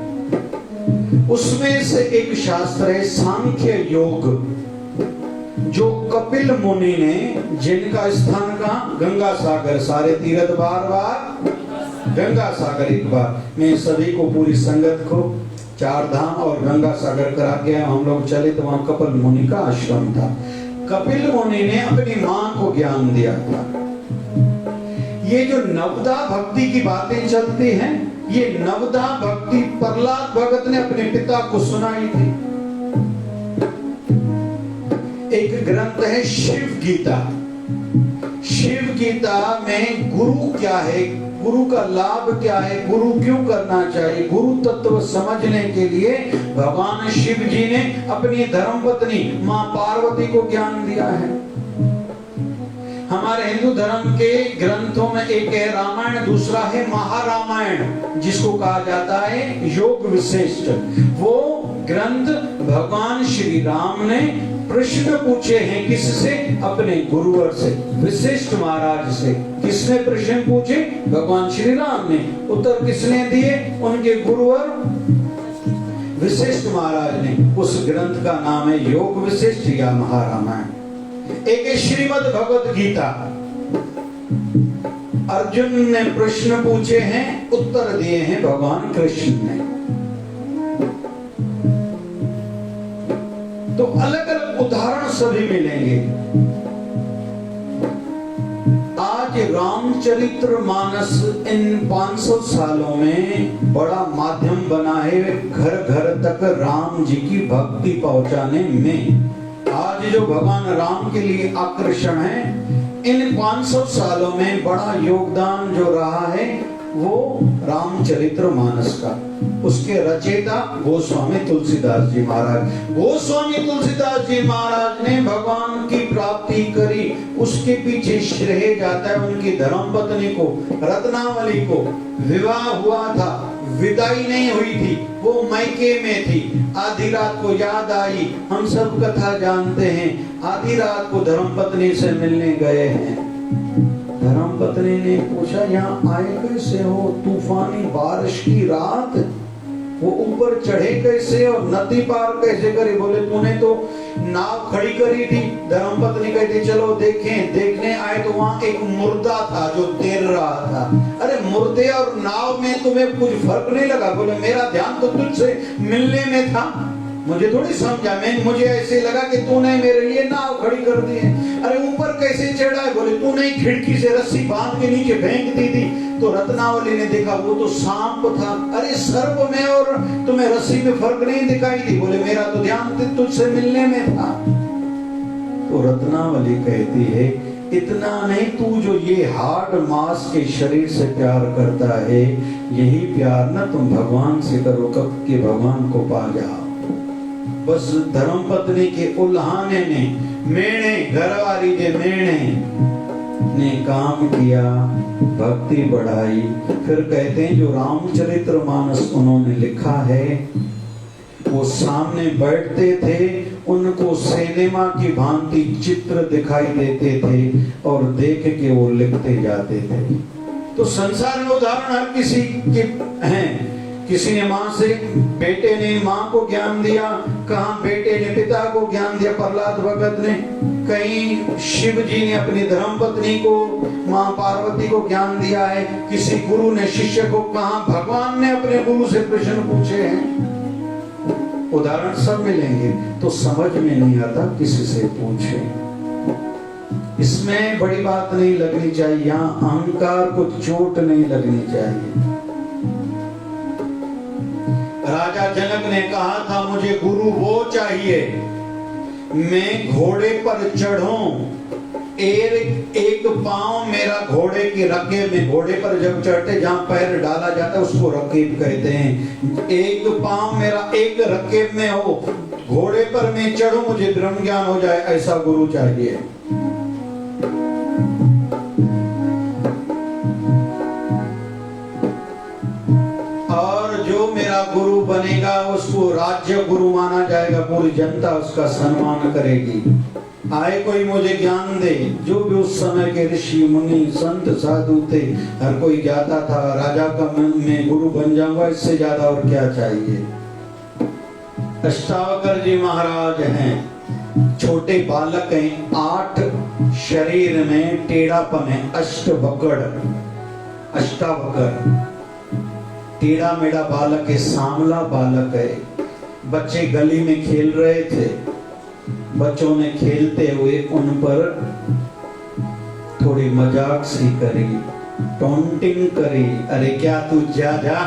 उसमें से एक शास्त्र है सांख्य योग, जो कपिल मुनि ने, जिनका स्थान का गंगा सागर, सारे तीर्थ बार गंगा सागर। एक बार मैं सभी को, पूरी संगत को 4 धाम और गंगा सागर करा के हम लोग चले, तो वहां कपिल मुनि का आश्रम था। कपिल मुनि ने अपनी मां को ज्ञान दिया था। ये जो नवदा भक्ति की बातें चलती हैं, ये नवदा भक्ति प्रहलाद भगत ने अपने पिता को सुनाई थी। एक ग्रंथ है शिव गीता। शिव गीता में गुरु क्या है, गुरु का लाभ क्या है, गुरु क्यों करना चाहिए, गुरु तत्व समझने के लिए भगवान शिव जी ने अपनी धर्मपत्नी मां पार्वती को ज्ञान दिया है। हमारे हिंदू धर्म के ग्रंथों में एक है रामायण, दूसरा है महारामायण, जिसको कहा जाता है योग विशिष्ट। वो ग्रंथ भगवान श्री राम ने प्रश्न पूछे हैं, किससे? अपने गुरुवर से, वशिष्ठ महाराज से। किसने प्रश्न पूछे? भगवान श्री राम ने। उत्तर किसने दिए? उनके गुरुवर वशिष्ठ महाराज ने। उस ग्रंथ का नाम है योग विशिष्ट या महारामायण। एक श्रीमद् भगवत गीता, अर्जुन ने प्रश्न पूछे हैं, उत्तर दिए हैं भगवान कृष्ण ने। तो अलग अलग उदाहरण सभी मिलेंगे। आज रामचरित्र मानस इन 500 सालों में बड़ा माध्यम बना है घर घर तक राम जी की भक्ति पहुंचाने में। आज जो भगवान राम के लिए आकर्षण है, इन 500 सालों में बड़ा योगदान जो रहा है वो रामचरित्र मानस का। उसके रचयिता गोस्वामी तुलसीदास जी महाराज। गोस्वामी तुलसीदास जी महाराज ने भगवान की प्राप्ति करी, उसके पीछे श्रेय जाता है उनकी धर्मपत्नी को, रत्नावली को। विवाह हुआ था, विदाई नहीं हुई थी, वो मायके में थी। आधी रात को याद आई, हम सब कथा जानते हैं, आधी रात को धर्मपत्नी से मिलने गए हैं। धर्मपत्नी ने पूछा, यहाँ आए कैसे हो? तूफानी बारिश की रात, वो ऊपर चढ़े कैसे और नदी पार कैसे करे? बोले तूने तो नाव खड़ी करी थी। धर्मपत्नी कहती चलो देखें। देखने आए तो वहां एक मुर्दा था जो तैर रहा था। अरे मुर्दे और नाव में तुम्हें कुछ फर्क नहीं लगा? बोले मेरा ध्यान तो तुझसे मिलने में था, मुझे थोड़ी समझा। मुझे ऐसे लगा कि तूने मेरे लिए नाव खड़ी कर दी है। अरे ऊपर कैसे चढ़ा है? बोले तूने खिड़की से रस्सी बांध के नीचे फेंक दी थी। तो रत्नावली ने देखा वो तो सांप था। अरे सर्प में और तुम्हें रस्सी में फर्क नहीं दिखाई दी? बोले मेरा तो ध्यान तुझसे मिलने में था। तो रत्नावली कहती है इतना नहीं, तू जो ये हार्ड मांस के शरीर से प्यार करता है, यही प्यार ना तुम भगवान से करो, कब के भगवान को पा जाओ। बस धर्म पत्नी के उल्हाने ने, मेणे घरवाली जे मेणे ने काम किया, भक्ति बढ़ाई। फिर कहते हैं जो रामचरितमानस उन्होंने लिखा है, वो सामने बैठते थे, उनको सिनेमा की भांति चित्र दिखाई देते थे और देख के वो लिखते जाते थे। तो संसार में उदाहरण हर किसी के हैं। किसी ने माँ से, बेटे ने माँ को ज्ञान दिया, कहाँ बेटे ने पिता को ज्ञान दिया, प्रहलाद भगत ने, कहीं शिव जी ने अपनी धर्मपत्नी को, माँ पार्वती को ज्ञान दिया है, किसी गुरु ने शिष्य को, कहाँ भगवान ने अपने गुरु से प्रश्न पूछे हैं। उदाहरण सब मिलेंगे। तो समझ में नहीं आता, किसी से पूछे। इसमें बड़ी बात नहीं लगनी चाहिए, यहाँ अहंकार को चोट नहीं लगनी चाहिए। राजा जनक ने कहा था मुझे गुरु वो चाहिए, मैं घोड़े पर चढ़ूं, एक पांव मेरा घोड़े के रकेब में, घोड़े पर जब चढ़ते जहां पैर डाला जाता है उसको रकेब कहते हैं, एक पांव मेरा एक रकेब में हो, घोड़े पर मैं चढ़ूं, मुझे ब्रह्म ज्ञान हो जाए, ऐसा गुरु चाहिए। और जो मेरा गुरु बनेगा उसको राज्य गुरु माना जाएगा, पूरी जनता उसका सम्मान करेगी। आए कोई मुझे ज्ञान दे। जो भी उस समय के ऋषि मुनि संत साधु थे, हर कोई जाता था, राजा का मैं गुरु बन जाऊंगा, इससे ज्यादा और क्या चाहिए। अष्टावकर जी महाराज हैं, छोटे बालक हैं, 8 शरीर में टेढ़ापन है, अष्टवक्र, अष्टावकर, टेढ़ा मेढ़ा बालक है, सांवला बालक है। बच्चे गली में खेल रहे थे, बच्चों ने खेलते हुए उन पर थोड़ी मजाक सी करी, टॉन्टिंग करी, अरे क्या तू जा जा,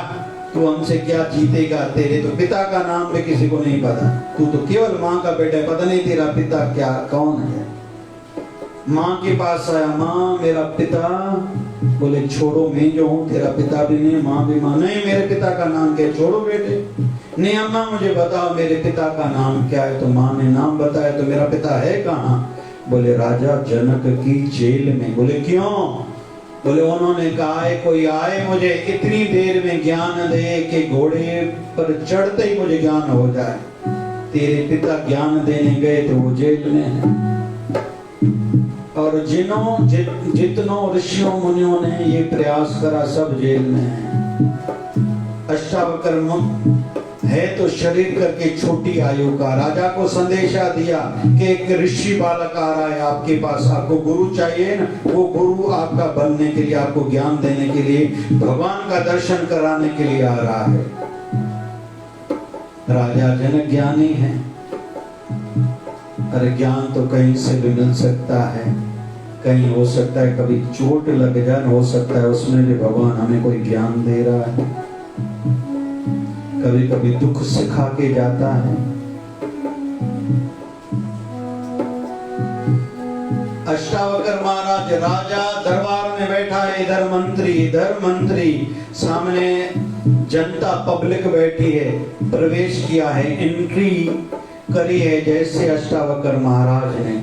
तू हमसे क्या जीतेगा, तेरे तो पिता का नाम भी किसी को नहीं पता, तू तो केवल माँ का बेटा है, पता नहीं तेरा पिता क्या कौन है। माँ के पास आया, माँ मेरा पिता, बोले छोड़ो, मैं जो हूँ तेरा पिता भी नहीं, माँ भी माँ नहीं, मेरे पिता का नाम क्या, छोड़ो बेटे। नहीं अम्मा मुझे बताओ मेरे पिता का नाम क्या है। तो माँ ने नाम बताया, तो मेरा पिता है कहाँ? बोले राजा जनक की जेल में। बोले क्यों? बोले उन्होंने कहा है कोई आए मुझे इतनी देर में ज्ञान दे कि घोड़े पर चढ़ते ही मुझे ज्ञान हो जाए। तेरे पिता ज्ञान देने गए थे, वो जेल में है। और जितनों ऋषियों मुनियों ने ये प्रयास करा, सब जेल में है। अष्टावक्र है तो शरीर करके छोटी आयु का। राजा को संदेशा दिया कि एक ऋषि बालक आ रहा है आपके पास, आपको गुरु चाहिए ना, वो गुरु आपका बनने के लिए, आपको ज्ञान देने के लिए, भगवान का दर्शन कराने के लिए आ रहा है। राजा जनक ज्ञानी है, अरे ज्ञान तो कहीं से भी मिल सकता है, कहीं हो सकता है कभी चोट लग जाए, हो सकता है उसमें भी भगवान हमें कोई ज्ञान दे रहा है, कभी कभी दुख सिखा के जाता है। अष्टावक्र महाराज राजा दरबार में बैठा है, इधर मंत्री सामने जनता पब्लिक बैठी है, प्रवेश किया है, एंट्री करी है। जैसे अष्टावक्र महाराज ने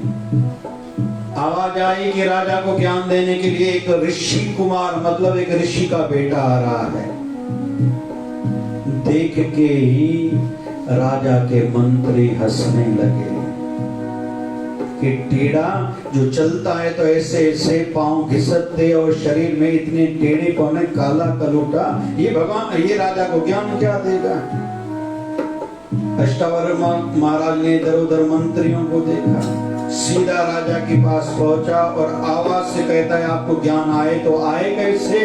आवाज आई कि राजा को ज्ञान देने के लिए एक ऋषि कुमार, मतलब एक ऋषि का बेटा आ रहा है। देख के ही राजा के मंत्री हंसने लगे कि टेढ़ा जो चलता है तो ऐसे ऐसे पांव घिसकते और शरीर में इतने टेढ़े पौने, काला कलूटा, ये भगवान, ये राजा को ज्ञान क्या देगा। अष्टावक्र महाराज ने इधर उधर मंत्रियों को देखा, सीधा राजा के पास पहुंचा और आवाज से कहता है आपको ज्ञान आए तो आए कैसे?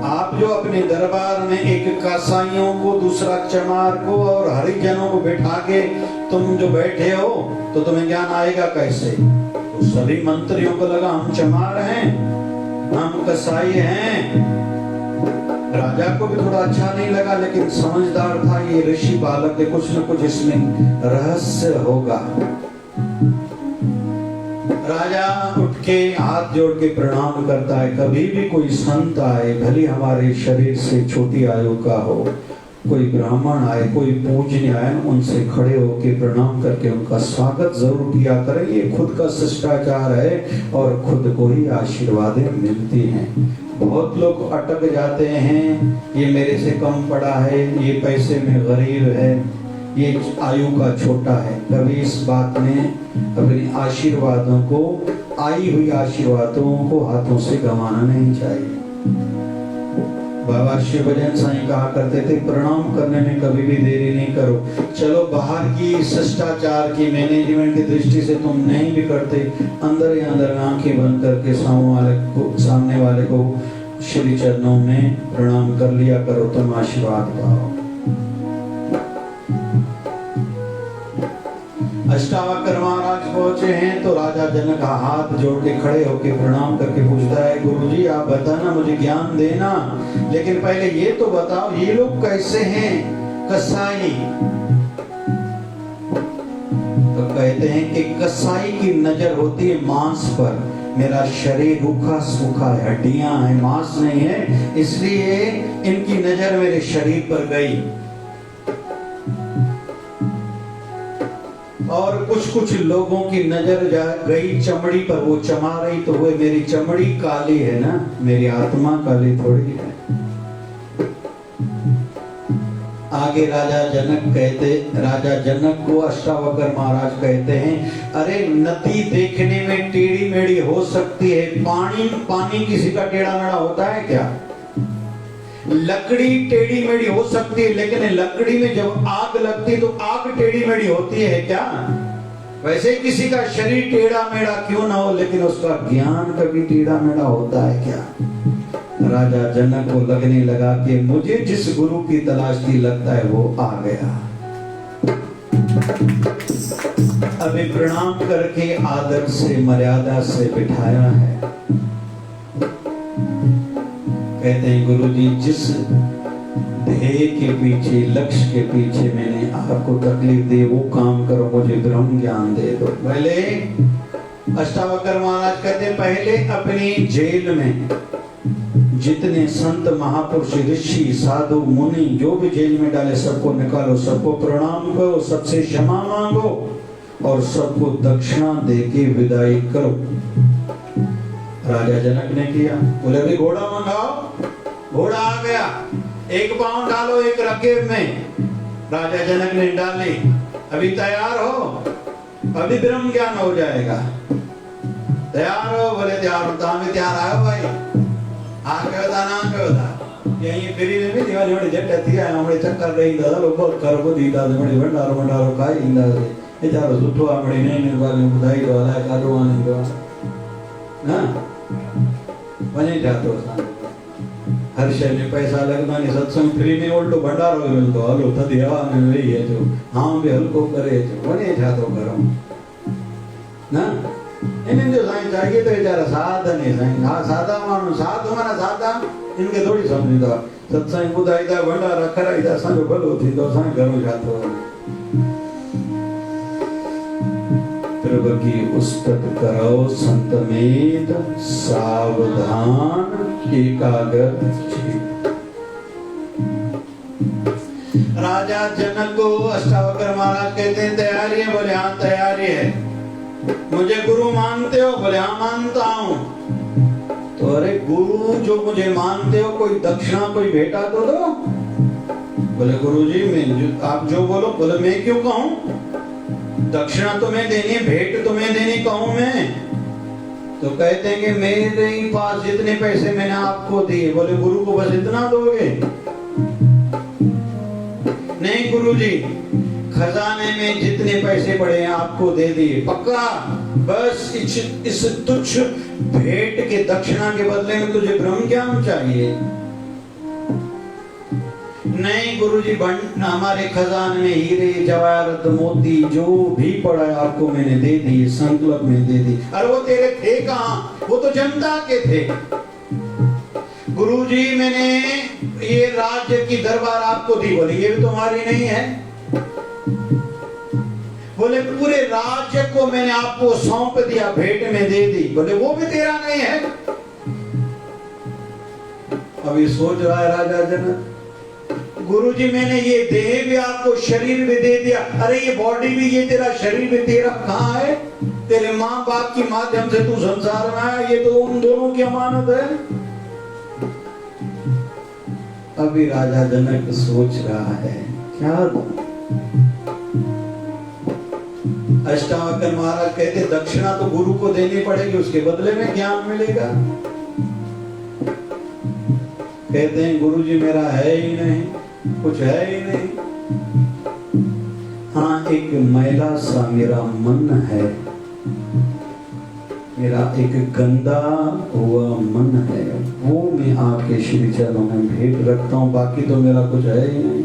आप जो अपने दरबार में एक कसाईयों को, दूसरा चमार को और हरिजनों को बिठा के तुम जो बैठे हो, तो तुम्हें ज्ञान आएगा कैसे? तो सभी मंत्रियों को लगा हम चमार हैं, हम कसाई हैं। राजा को भी थोड़ा अच्छा नहीं लगा, लेकिन समझदार था ये ऋषि बालक है, कुछ न कुछ इसमें रहस्य होगा। राजा उठ के हाथ जोड़ के प्रणाम करता है। कभी भी कोई संत आए, भले हमारे शरीर से छोटी आयु का हो, कोई ब्राह्मण आए, कोई पूजनीय आए, उनसे खड़े होके प्रणाम करके उनका स्वागत जरूर किया करें। ये खुद का शिष्टाचार है और खुद को ही आशीर्वादें मिलती हैं। बहुत लोग अटक जाते हैं, ये मेरे से कम पड़ा है, ये पैसे में गरीब है, ये आयु का छोटा है। कभी इस बात में अपने आशीर्वादों को, आई हुई आशीर्वादों को हाथों से गंवाना नहीं चाहिए। बाबा शिव भजन साईं कहा करते थे, प्रणाम करने में कभी भी देरी नहीं करो। चलो बाहर की शिष्टाचार की मैनेजमेंट की दृष्टि से तुम नहीं भी करते, अंदर ही अंदर आंखें बंद करके सामने वाले को श्री चरणों में प्रणाम कर लिया करो, तुम आशीर्वाद पाओ। अष्टावक्र महाराज पहुंचे हैं तो राजा जनक हाथ जोड़ के खड़े होके प्रणाम करके पूछता है, गुरुजी आप बताना, मुझे ज्ञान देना, लेकिन पहले ये तो बताओ ये लोग कैसे हैं कसाई। तो कहते हैं कि कसाई की नजर होती है मांस पर, मेरा शरीर रूखा सूखा है, हड्डियां हैं, मांस नहीं है, इसलिए इनकी नजर मेरे शरीर पर गई। और कुछ लोगों की नजर गई चमड़ी पर, वो चमा रही तो वो मेरी चमड़ी काली है ना, मेरी आत्मा काली थोड़ी है। आगे राजा जनक को अष्टावक्र महाराज कहते हैं, अरे नदी देखने में टेढ़ी मेढ़ी हो सकती है, पानी किसी का टेढ़ा मेढ़ा होता है क्या? लकड़ी टेढ़ी मेढ़ी हो सकती है, लेकिन लकड़ी में जब आग लगती है तो आग टेढ़ी मेढ़ी होती है क्या? वैसे किसी का शरीर टेढ़ा मेढ़ा क्यों ना हो, लेकिन उसका ज्ञान कभी टेढ़ा मेढ़ा होता है क्या? राजा जनक को लगने लगा कि मुझे जिस गुरु की तलाश थी, लगता है वो आ गया। अभी प्रणाम करके आदर से मर्यादा से बिठाया है। कहते हैं गुरुजी, जिस ध्येय के पीछे, लक्ष्य के पीछे मैंने आपको तकलीफ दी, वो काम करो, मुझे ब्रह्म ज्ञान दे दो। पहले अष्टावक्र महाराज कहते हैं, पहले अपनी जेल में जितने संत महापुरुष ऋषि साधु मुनि जो भी जेल में डाले, सबको निकालो, सबको प्रणाम करो, सबसे क्षमा मांगो और सबको दक्षिणा देके विदाई करो। राजा जनक ने किया। बोले अभी घोड़ा मंगाओ, घोड़ा आ गया, एक पांव डालो एक रकेब में। राजा जनक ने डाली, अभी तैयार हो, अभी ब्रह्म ज्ञान हो जाएगा। तैयार हो? बोले तैयार हो। तो तैयार आयो भाई, आके बता ना आके बता। यही फ्री में भी दिवाली बड़ी जट थी, हमरे चक्कर रही दादा लोग कर को दी दादा बड़ी भंडारो भंडारो खाई इंदा ये चारो सुठो हमरे नहीं वाली बुधाई तो वाला कारो आने दो ना वने जातो हर शहर में पैसा लगना नहीं, सत्संग फ्री में उल्टो भंडारो मिलतो हलो थदी हवा में वही है जो हां भी हल्को करे जो वने जातो करो ना। इन्हें जो साईं चाहिए तो बेचारा साधन है साईं, हां सादा मानो साधु माना सादा इनके थोड़ी समझदा। सत्संग बुधाईदा भंडारा कराईदा संग भलो थी तो साईं घरो जातो प्रभु की उस्तत करो संतमेत सावधान एकाग्र चित्त। राजा जनक को अष्टावक्र महाराज कहते हैं तैयारी है? बोले हाँ तैयारी है। मुझे गुरु मानते हो? बोले हाँ मानता हूँ। तो अरे गुरु जो मुझे मानते हो, कोई दक्षिणा कोई भेंटा तो दो। बोले गुरुजी मैं आप जो बोलो। बोले मैं क्यों कहूँ, दक्षिणा तुम्हें देनी, भेंट तुम्हें देनी, कहूं मैं? तो कहते हैं कि मेरे ही पास जितने पैसे मैंने आपको दिए। बोले गुरु को बस इतना दोगे? नहीं गुरुजी, खजाने में जितने पैसे पड़े हैं आपको दे दिए। पक्का? बस इस तुच्छ भेंट के दक्षिणा के बदले में तुझे ब्रह्म ज्ञान चाहिए? नहीं गुरुजी, हमारे खजाने में हीरे जवाहरात मोती जो भी पड़ा है आपको मैंने दे दिए, संकल्प में दे दी। अरे वो तेरे थे कहाँ, वो तो जनता के थे। गुरुजी मैंने ये राज्य की दरबार आपको दी। बोली ये भी तुम्हारी नहीं है? बोले पूरे राज्य को मैंने आपको सौंप दिया, भेंट में दे दी। बोले वो भी तेरा नहीं है। अभी सोच रहा है राजा जनक, गुरुजी मैंने ये देह भी आपको, शरीर भी दे दिया, अरे ये बॉडी भी, ये तेरा शरीर भी तेरा कहाँ है? तेरे माँ बाप की माध्यम से तू संसार में आया, ये तो उन दोनों की अमानत है। अभी राजा जनक सोच रहा है क्या दूं? अष्टावक्र महाराज कहते दक्षिणा तो गुरु को देनी पड़ेगी, उसके बदले में ज्ञान मिलेगा। कहते हैं गुरुजी मेरा है ही नहीं, कुछ है ही नहीं। हाँ, एक मैला सा मेरा मन है, मेरा एक गंदा हुआ मन है, वो मैं आपके श्री चरणों में भेंट रखता हूं, बाकी तो मेरा कुछ है ही नहीं।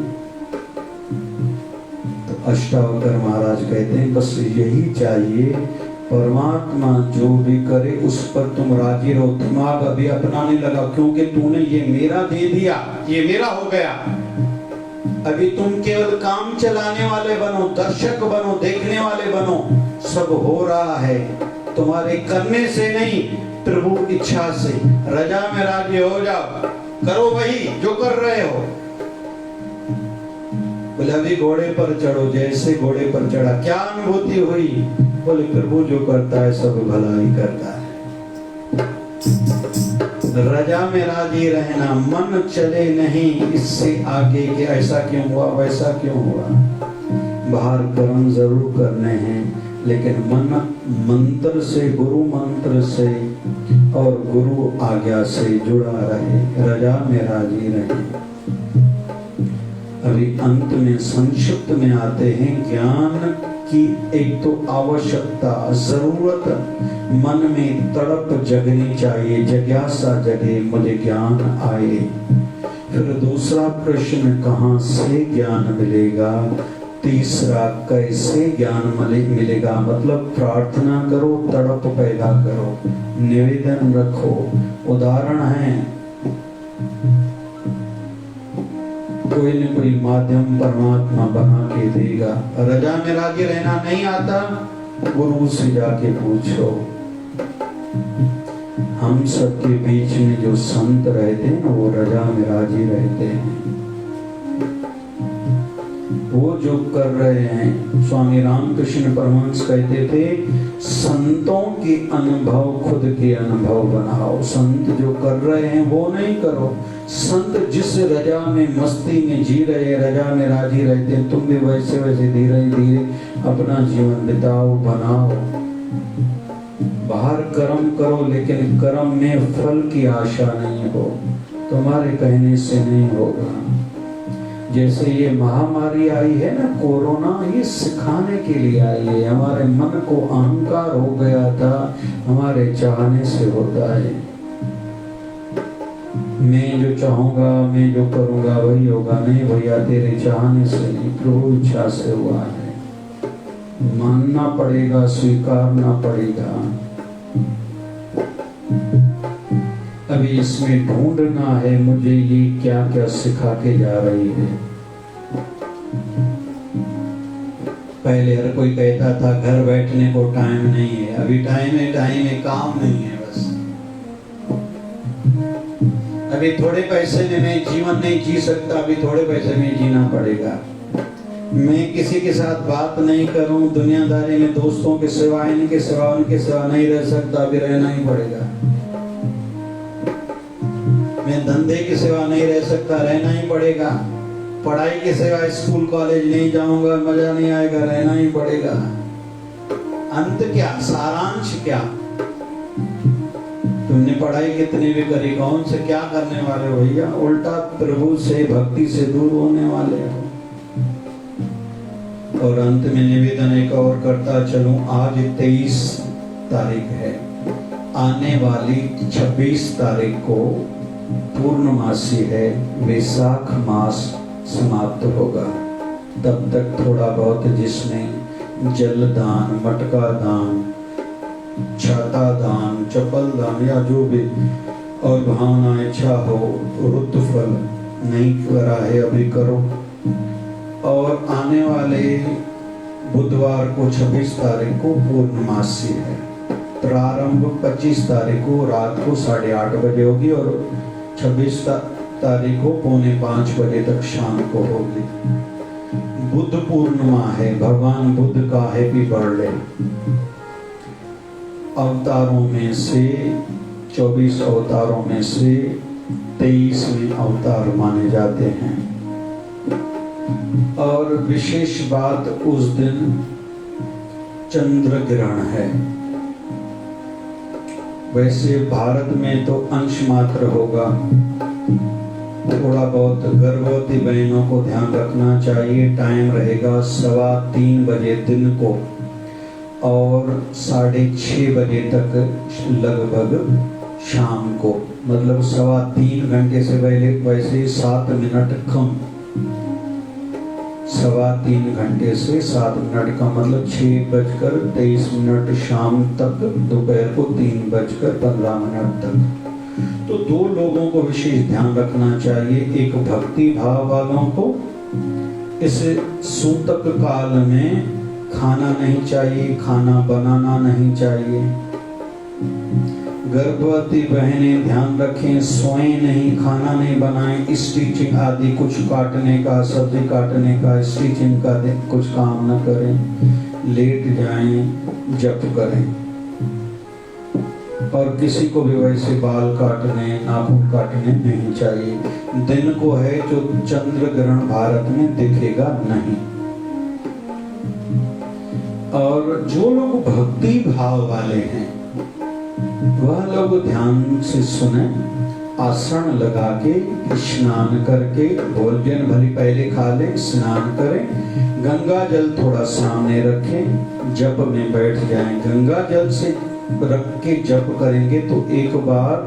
तो अष्टावक्र महाराज कहते हैं बस यही चाहिए, परमात्मा जो भी करे उस पर तुम राजी रहो, दिमाग अभी अपना नहीं लगा, क्योंकि तूने ये मेरा दे दिया, ये मेरा हो गया। अभी तुम केवल काम चलाने वाले बनो, दर्शक बनो, देखने वाले बनो। सब हो रहा है तुम्हारे करने से नहीं, प्रभु इच्छा से। रजा में राजी हो जाओ, करो वही जो कर रहे हो। बोले अभी घोड़े पर चढ़ो, जैसे घोड़े पर चढ़ा क्या अनुभूति हुई? बोले प्रभु जो करता है सब भला ही करता है। रजा में राजी रहना, मन चले नहीं इससे आगे कि ऐसा क्यों हुआ, वैसा क्यों हुआ। बाहर कर्म जरूर करने हैं, लेकिन मन मंत्र से, गुरु मंत्र से और गुरु आज्ञा से जुड़ा रहे, रजा में राजी रहे। अभी अंत में संक्षिप्त में आते हैं, ज्ञान की एक तो आवश्यकता, जरूरत, मन में तड़प जगनी चाहिए, जिज्ञासा जगे, मुझे ज्ञान आए। फिर दूसरा प्रश्न, कहाँ से ज्ञान मिलेगा? तीसरा, कैसे ज्ञान मिलेगा? मतलब प्रार्थना करो, तड़प पैदा करो, निवेदन रखो। उदाहरण है, कोई न कोई माध्यम परमात्मा बना के देगा। रजा में राजी रहना नहीं आता, गुरु से जाके पूछो। हम सबके बीच में जो संत रहते हैं वो रजा में राजी रहते हैं। वो जो कर रहे हैं, स्वामी रामकृष्ण परमहंस कहते थे, संतों के अनुभव खुद के अनुभव बनाओ। संत जो कर रहे हैं वो नहीं करो। संत जिस रजा में, मस्ती में जी रहे, रजा में राजी रहते हैं, तुम भी वैसे वैसे धीरे धीरे अपना जीवन बिताओ, बनाओ। बाहर कर्म करो, लेकिन कर्म में फल की आशा नहीं हो, तुम्हारे कहने से नहीं होगा। जैसे ये महामारी आई है ना, कोरोना, ये सिखाने के लिए आई है। हमारे मन को अहंकार हो गया था, हमारे चाहने से होता है। मैं जो चाहूंगा, मैं जो करूंगा वही होगा। नहीं भैया, तेरे चाहने से नहीं, प्रभु इच्छा से हुआ है। मानना पड़ेगा, स्वीकारना पड़ेगा। अभी इसमें ढूंढना है मुझे, ये क्या क्या सिखा के जा रही है। पहले हर कोई कहता था घर बैठने को टाइम नहीं है, अभी टाइम है, काम नहीं है बस। अभी थोड़े पैसे में मैं जीवन नहीं जी सकता, अभी थोड़े पैसे में जीना पड़ेगा। मैं किसी के साथ बात नहीं करूं, दुनियादारी में दोस्तों के सिवा, इनके सिवा, उनके सिवा नहीं रह सकता, अभी रहना ही पड़ेगा। मैं धंधे के सिवा नहीं रह सकता, रहना ही पड़ेगा। पढ़ाई के सिवा स्कूल कॉलेज नहीं जाऊंगा, मजा नहीं आएगा, रहना ही पड़ेगा। अंत क्या, सारांश क्या? तुमने पढ़ाई कितनी भी करी, कौन से क्या करने वाले हो भैया? उल्टा प्रभु से, भक्ति से दूर होने वाले हो। और अंत में निवेदन एक और करता चलूं, आज 23 तारीख है, आने वाली 26 तारीख को पूर्णमासी है, वैशाख मास समाप्त होगा। तब तक थोड़ा बहुत जिसने जल दान, मटका दान, छाता दान, चप्पल दान या जो भी और भावना इच्छा हो, रुद्र फल नहीं करा है अभी करो। और आने वाले बुधवार को 26 तारीख को पूर्णमासी है। प्रारंभ 25 तारीख को रात को 8:30 बजे होगी और 26 तारीख को 4:45 बजे तक शाम को होगी। बुध पूर्णिमा है, भगवान बुद्ध का हैप्पी बर्थडे। अवतारों में से 24 अवतारों में से 23वें अवतार माने जाते हैं। और विशेष बात, उस दिन चंद्र ग्रहण है। वैसे भारत में तो अंश मात्र होगा, थोड़ा बहुत गर्भवती बहनों को ध्यान रखना चाहिए। टाइम रहेगा 3:15 बजे दिन को और 6:30 बजे तक लगभग शाम को, मतलब 3.25 घंटे से पहले। वैसे 7 मिनट कम, 3.25 घंटे से 7 मिनट का मतलब 6:23 शाम तक, दोपहर को 3:15 तक। तो 2 लोगों को विशेष ध्यान रखना चाहिए। एक भक्ति भाव वालों को इस सूतक काल में खाना नहीं चाहिए, खाना बनाना नहीं चाहिए। गर्भवती बहनें ध्यान रखें, सोएं नहीं, खाना नहीं बनाएं, स्टिचिंग आदि कुछ काटने का, सब्जी काटने का, स्टिचिंग का कुछ काम न करें, लेट जाएं, जप करें। और किसी को भी वैसे बाल काटने, नाखून काटने नहीं चाहिए। दिन को है जो चंद्र ग्रहण भारत में दिखेगा नहीं। और जो लोग भक्ति भाव वाले हैं वह लोग ध्यान से सुने, आसन लगा के, स्नान करके, भोजन भली पहले खा ले, स्नान करें, गंगा जल थोड़ा सामने रखें, जप में बैठ जाएं। गंगा जल से रख के जप करेंगे तो एक बार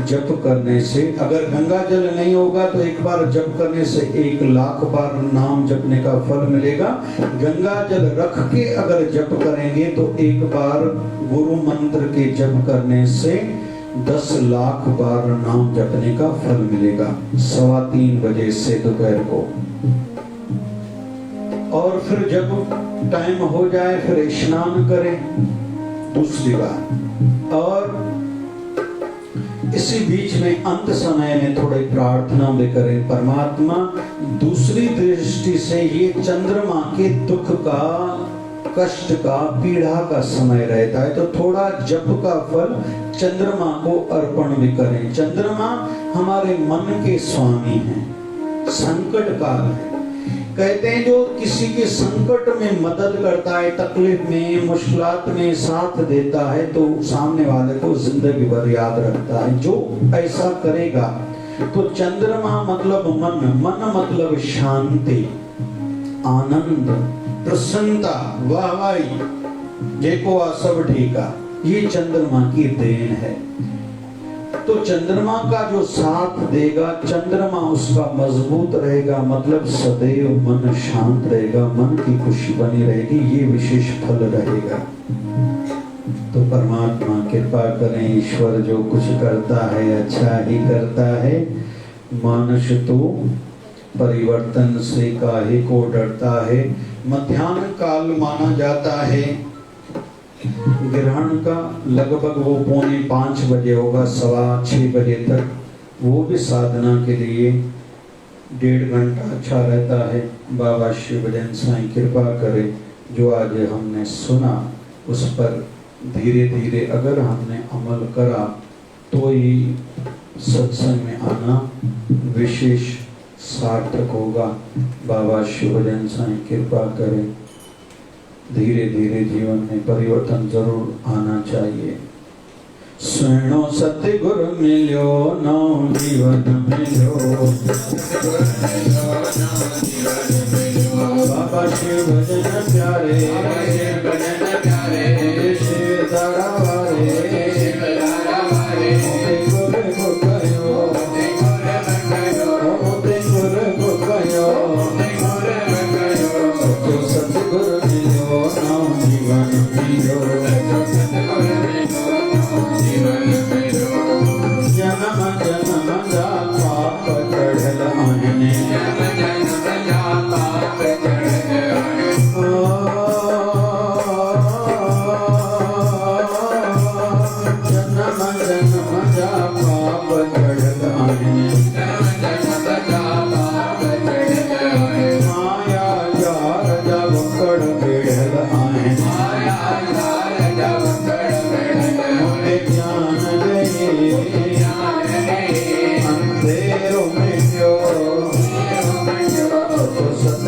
जप करने से, अगर गंगा जल नहीं होगा तो एक बार जप करने से 1,00,000 बार नाम जपने का फल मिलेगा। गंगा जल रख के अगर जप करेंगे तो एक बार गुरु मंत्र के जप करने से 10,00,000 बार नाम जपने का फल मिलेगा। 3:15 बजे से दोपहर को। और फिर जब टाइम हो जाए फिर स्नान करें दूसरी बार। और इसी बीच में अंत समय में थोड़ी प्रार्थना भी करें। परमात्मा, दूसरी दृष्टि से ये चंद्रमा के दुख का, कष्ट का, पीड़ा का समय रहता है, तो थोड़ा जप का फल चंद्रमा को अर्पण भी करें। चंद्रमा हमारे मन के स्वामी हैं। संकट काल है, कहते हैं जो किसी के संकट में मदद करता है, तकलीफ में, मुश्किलात में साथ देता है, तो सामने वाले को जिंदगी भर याद रखता है। जो ऐसा करेगा तो चंद्रमा मतलब मन, मन मतलब शांति, आनंद, प्रसन्नता, वाहवाही, देखो आ सब ठीका, ये चंद्रमा की देन है। तो चंद्रमा का जो साथ देगा, चंद्रमा उसका मजबूत रहेगा, मतलब सदैव मन शांत रहेगा, मन की खुशी बनी रहेगी, ये विशेष फल रहेगा। तो परमात्मा कृपा करें। ईश्वर जो कुछ करता है अच्छा ही करता है। मनुष्य तो परिवर्तन से काहे को डरता है। मध्याह्न काल माना जाता है ग्रहण का, लगभग वो 4:45 बजे होगा, 6:15 बजे तक। वो भी साधना के लिए 1.5 घंटा अच्छा रहता है। बाबा शिवजन साईं कृपा करे, जो आज हमने सुना उस पर धीरे धीरे अगर हमने अमल करा तो ही सत्संग में आना विशेष सार्थक होगा। बाबा शिवजन साईं कृपा करें। धीरे धीरे जीवन में परिवर्तन जरूर आना चाहिए। सुनो सतगुरु मिलो, नौ जीवन मिलो। बाबा शिव भजन प्यारे, शिव दारा वारे, सतगुरु मिलो, नौ जीवन मिलो। जन्म जन्म जा पाप चढ़ल आने,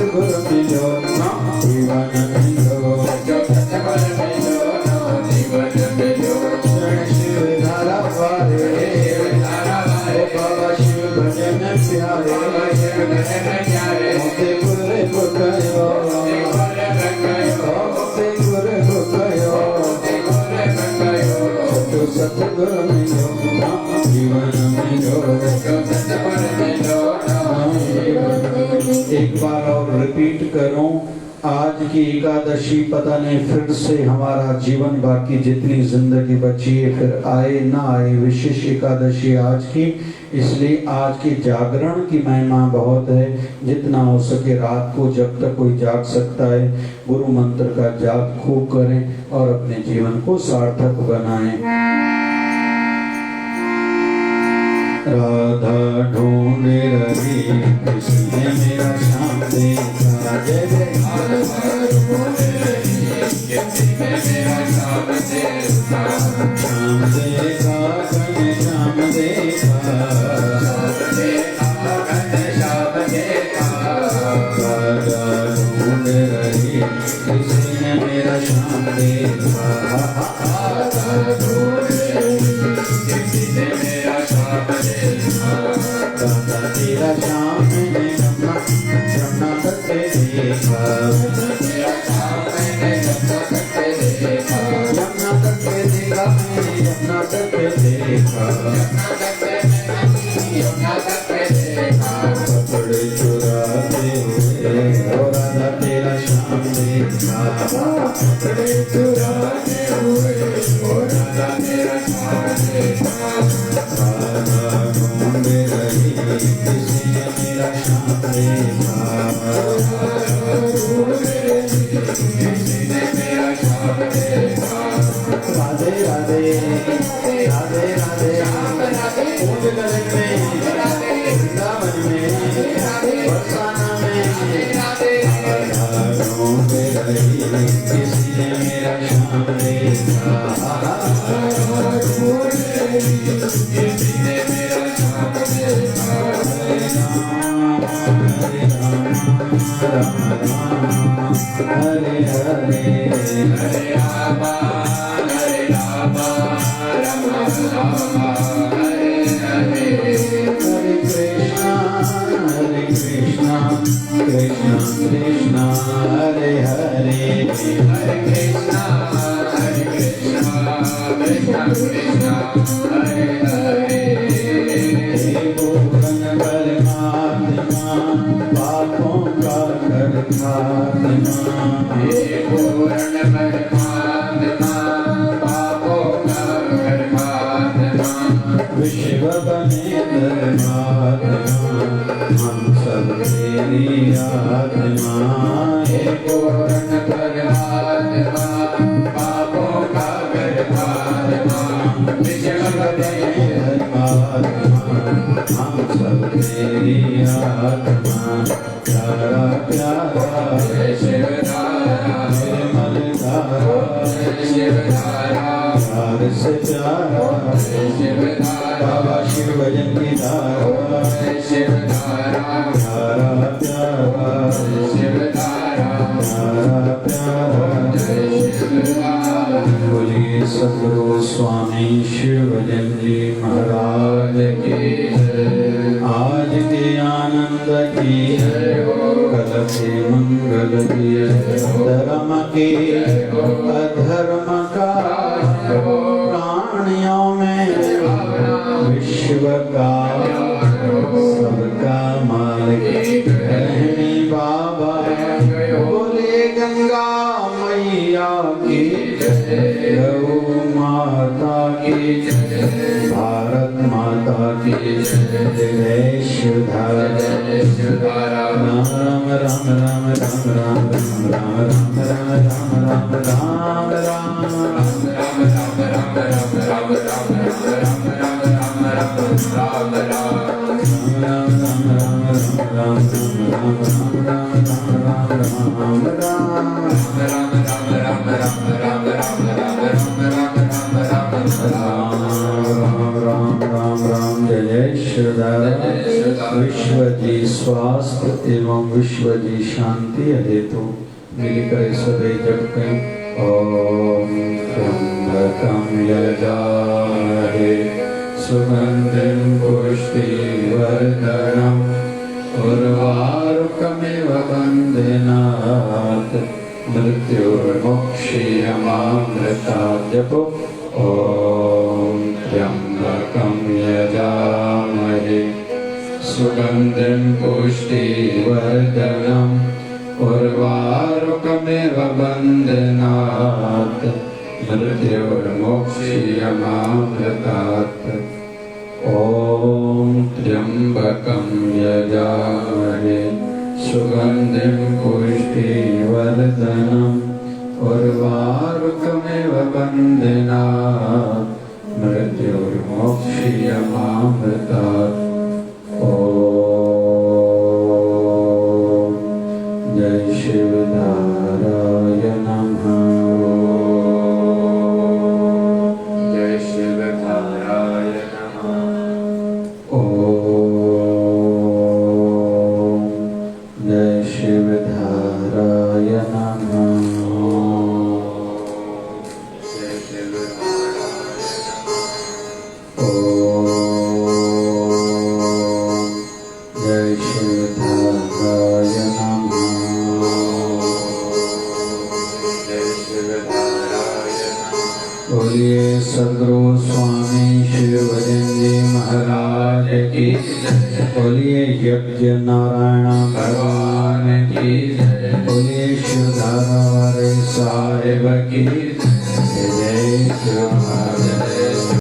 सतगुर मिलो ना जीवन मिलो, जो सतगुर मिलो नो जीवन मिलो। शरण शिव धारा वारे, धारा वारे, बाबा शिव भजन प्यारे, बाबा शिव भजन प्यारे। मोते गुर गुकयो, मोते गुर गुकयो, मोते गुर गुकयो, मोते गुर गुकयो। जो सतगुर मिलो ना जीवन मिलो, जो सतगुर मिलो नो जीवन मिलो। एक बार और रिपीट करूं, आज की एकादशी पता नहीं फिर से हमारा जीवन बाकी जितनी जिंदगी बची है फिर आए ना आए, विशेष एकादशी आज की, इसलिए आज की जागरण की महिमा बहुत है। जितना हो सके रात को जब तक कोई जाग सकता है गुरु मंत्र का जाप खूब करें और अपने जीवन को सार्थक बनाएं। राधा ढूंढ रही किसने मेरा श्याम देखा, जय जय किसने मेरा श्याम देखा, श्याम देखा घन श्याम देखा, श्याम देखा। राधा ढूंढ रही किसने मेरा श्याम देखा, किसने मेरा श्याम देखा। राधा तेरा श्याम मैंने जमुना जमुना तट पे देखा, तेरा श्याम मैंने जमुना तट पे देखा, जमुना तट पे देखा मैंने जमुना तट पे देखा, यमुना तट पे देखा। कपड़े चुराते हुए ओ राधा तेरा श्याम देखा, कपड़े चुराते हुए ओ राधा तेरा श्याम देखा। राधा ढूंढ रही किसने मेरा श्याम देखा, किसने मेरा श्याम देखा। राधे राधे राधे राधे पूज गगन में वृंदावन में बरसाना में, राधा ढूंढ रही किसने मेरा श्याम देखा, किसने मेरा श्याम देखा। हरे राम राम राम हरे हरे, हरे राम हरे राम राम राम हरे हरे। हरे कृष्णा कृष्णा कृष्णा हरे हरे, हरे कृष्णा कृष्णा कृष्णा हरे हरे। हे पूर्ण परमात्मा पापों का कर खात्मा, हे पूर्ण परमात्मा पापों का कर खात्मा। विश्व बने धर्मात्मा हम सब तेरी आत्मा, हे पूर्ण परमात्मा पापों का कर खात्मा। विश्व बने धर्मात्मा हम सब तेरी आत्मा, प्यारा प्यारा जय शिवधारा, निर्मल धारा, जय शिवधारा, प्यार से प्यारा जय शिवधारा, बाबा शिव भजन की धारा, जय शिवधारा, प्यारा प्यारा जय शिवधारा, प्यारा प्यारा। जय शिवधारा। बोलिए सद्गुरु स्वामी शिव भजन जी महाराज की जय। आज के आनंद की जय हो, कल के मंगल की धर्म के अधर्म का प्राणियों में विश्व का सबका मालिक रहने बाबा। बोले गंगा मैया की गौ माता की भारत माता की जय शिवधारा। राम राम राम राम राम राम राम राम राम राम राम राम राम राम जय जय शिवधारा। कृष्ण विश्व जी स्वास्थ्य एवं विश्व जी शांति हेतु मिलकर सभी जप करें। ओम त्र्यंबकं यजामहे सुगंधिं पुष्टिवर्धनम् उर्वारुकमिव बन्धनात् मृत्युर्मुक्षीयमामृतात्। जपो ओम त्र्यंबकं यजामहे सुगंधिं पुष्टिवर्धनम् उर्वारुकमिव बन्धनात् मृत्युर्मुक्षीयमामृतात्। ओम त्र्यंबकं यजामहे सुगंधिं पुष्टिवर्धनम् उर्वारुकमिव बन्धनात् मृत्युर्मुक्षीयमामृतात्। ओम जय शिवधाराय नमः। जय शिवधाराय नमः। ओम जय शिवधाराय नमः। जय शिवधाराय ओम जय शिवधाराय नमः। जय शिवधाराय नमः। बोलिए सद्गुरु स्वामी शिवजन जी महाराज की जय। बोलिए यज्ञ नारायण भगवान की जय। बोलिए शिवधारा वाले साहेब की जय। जय शिव जय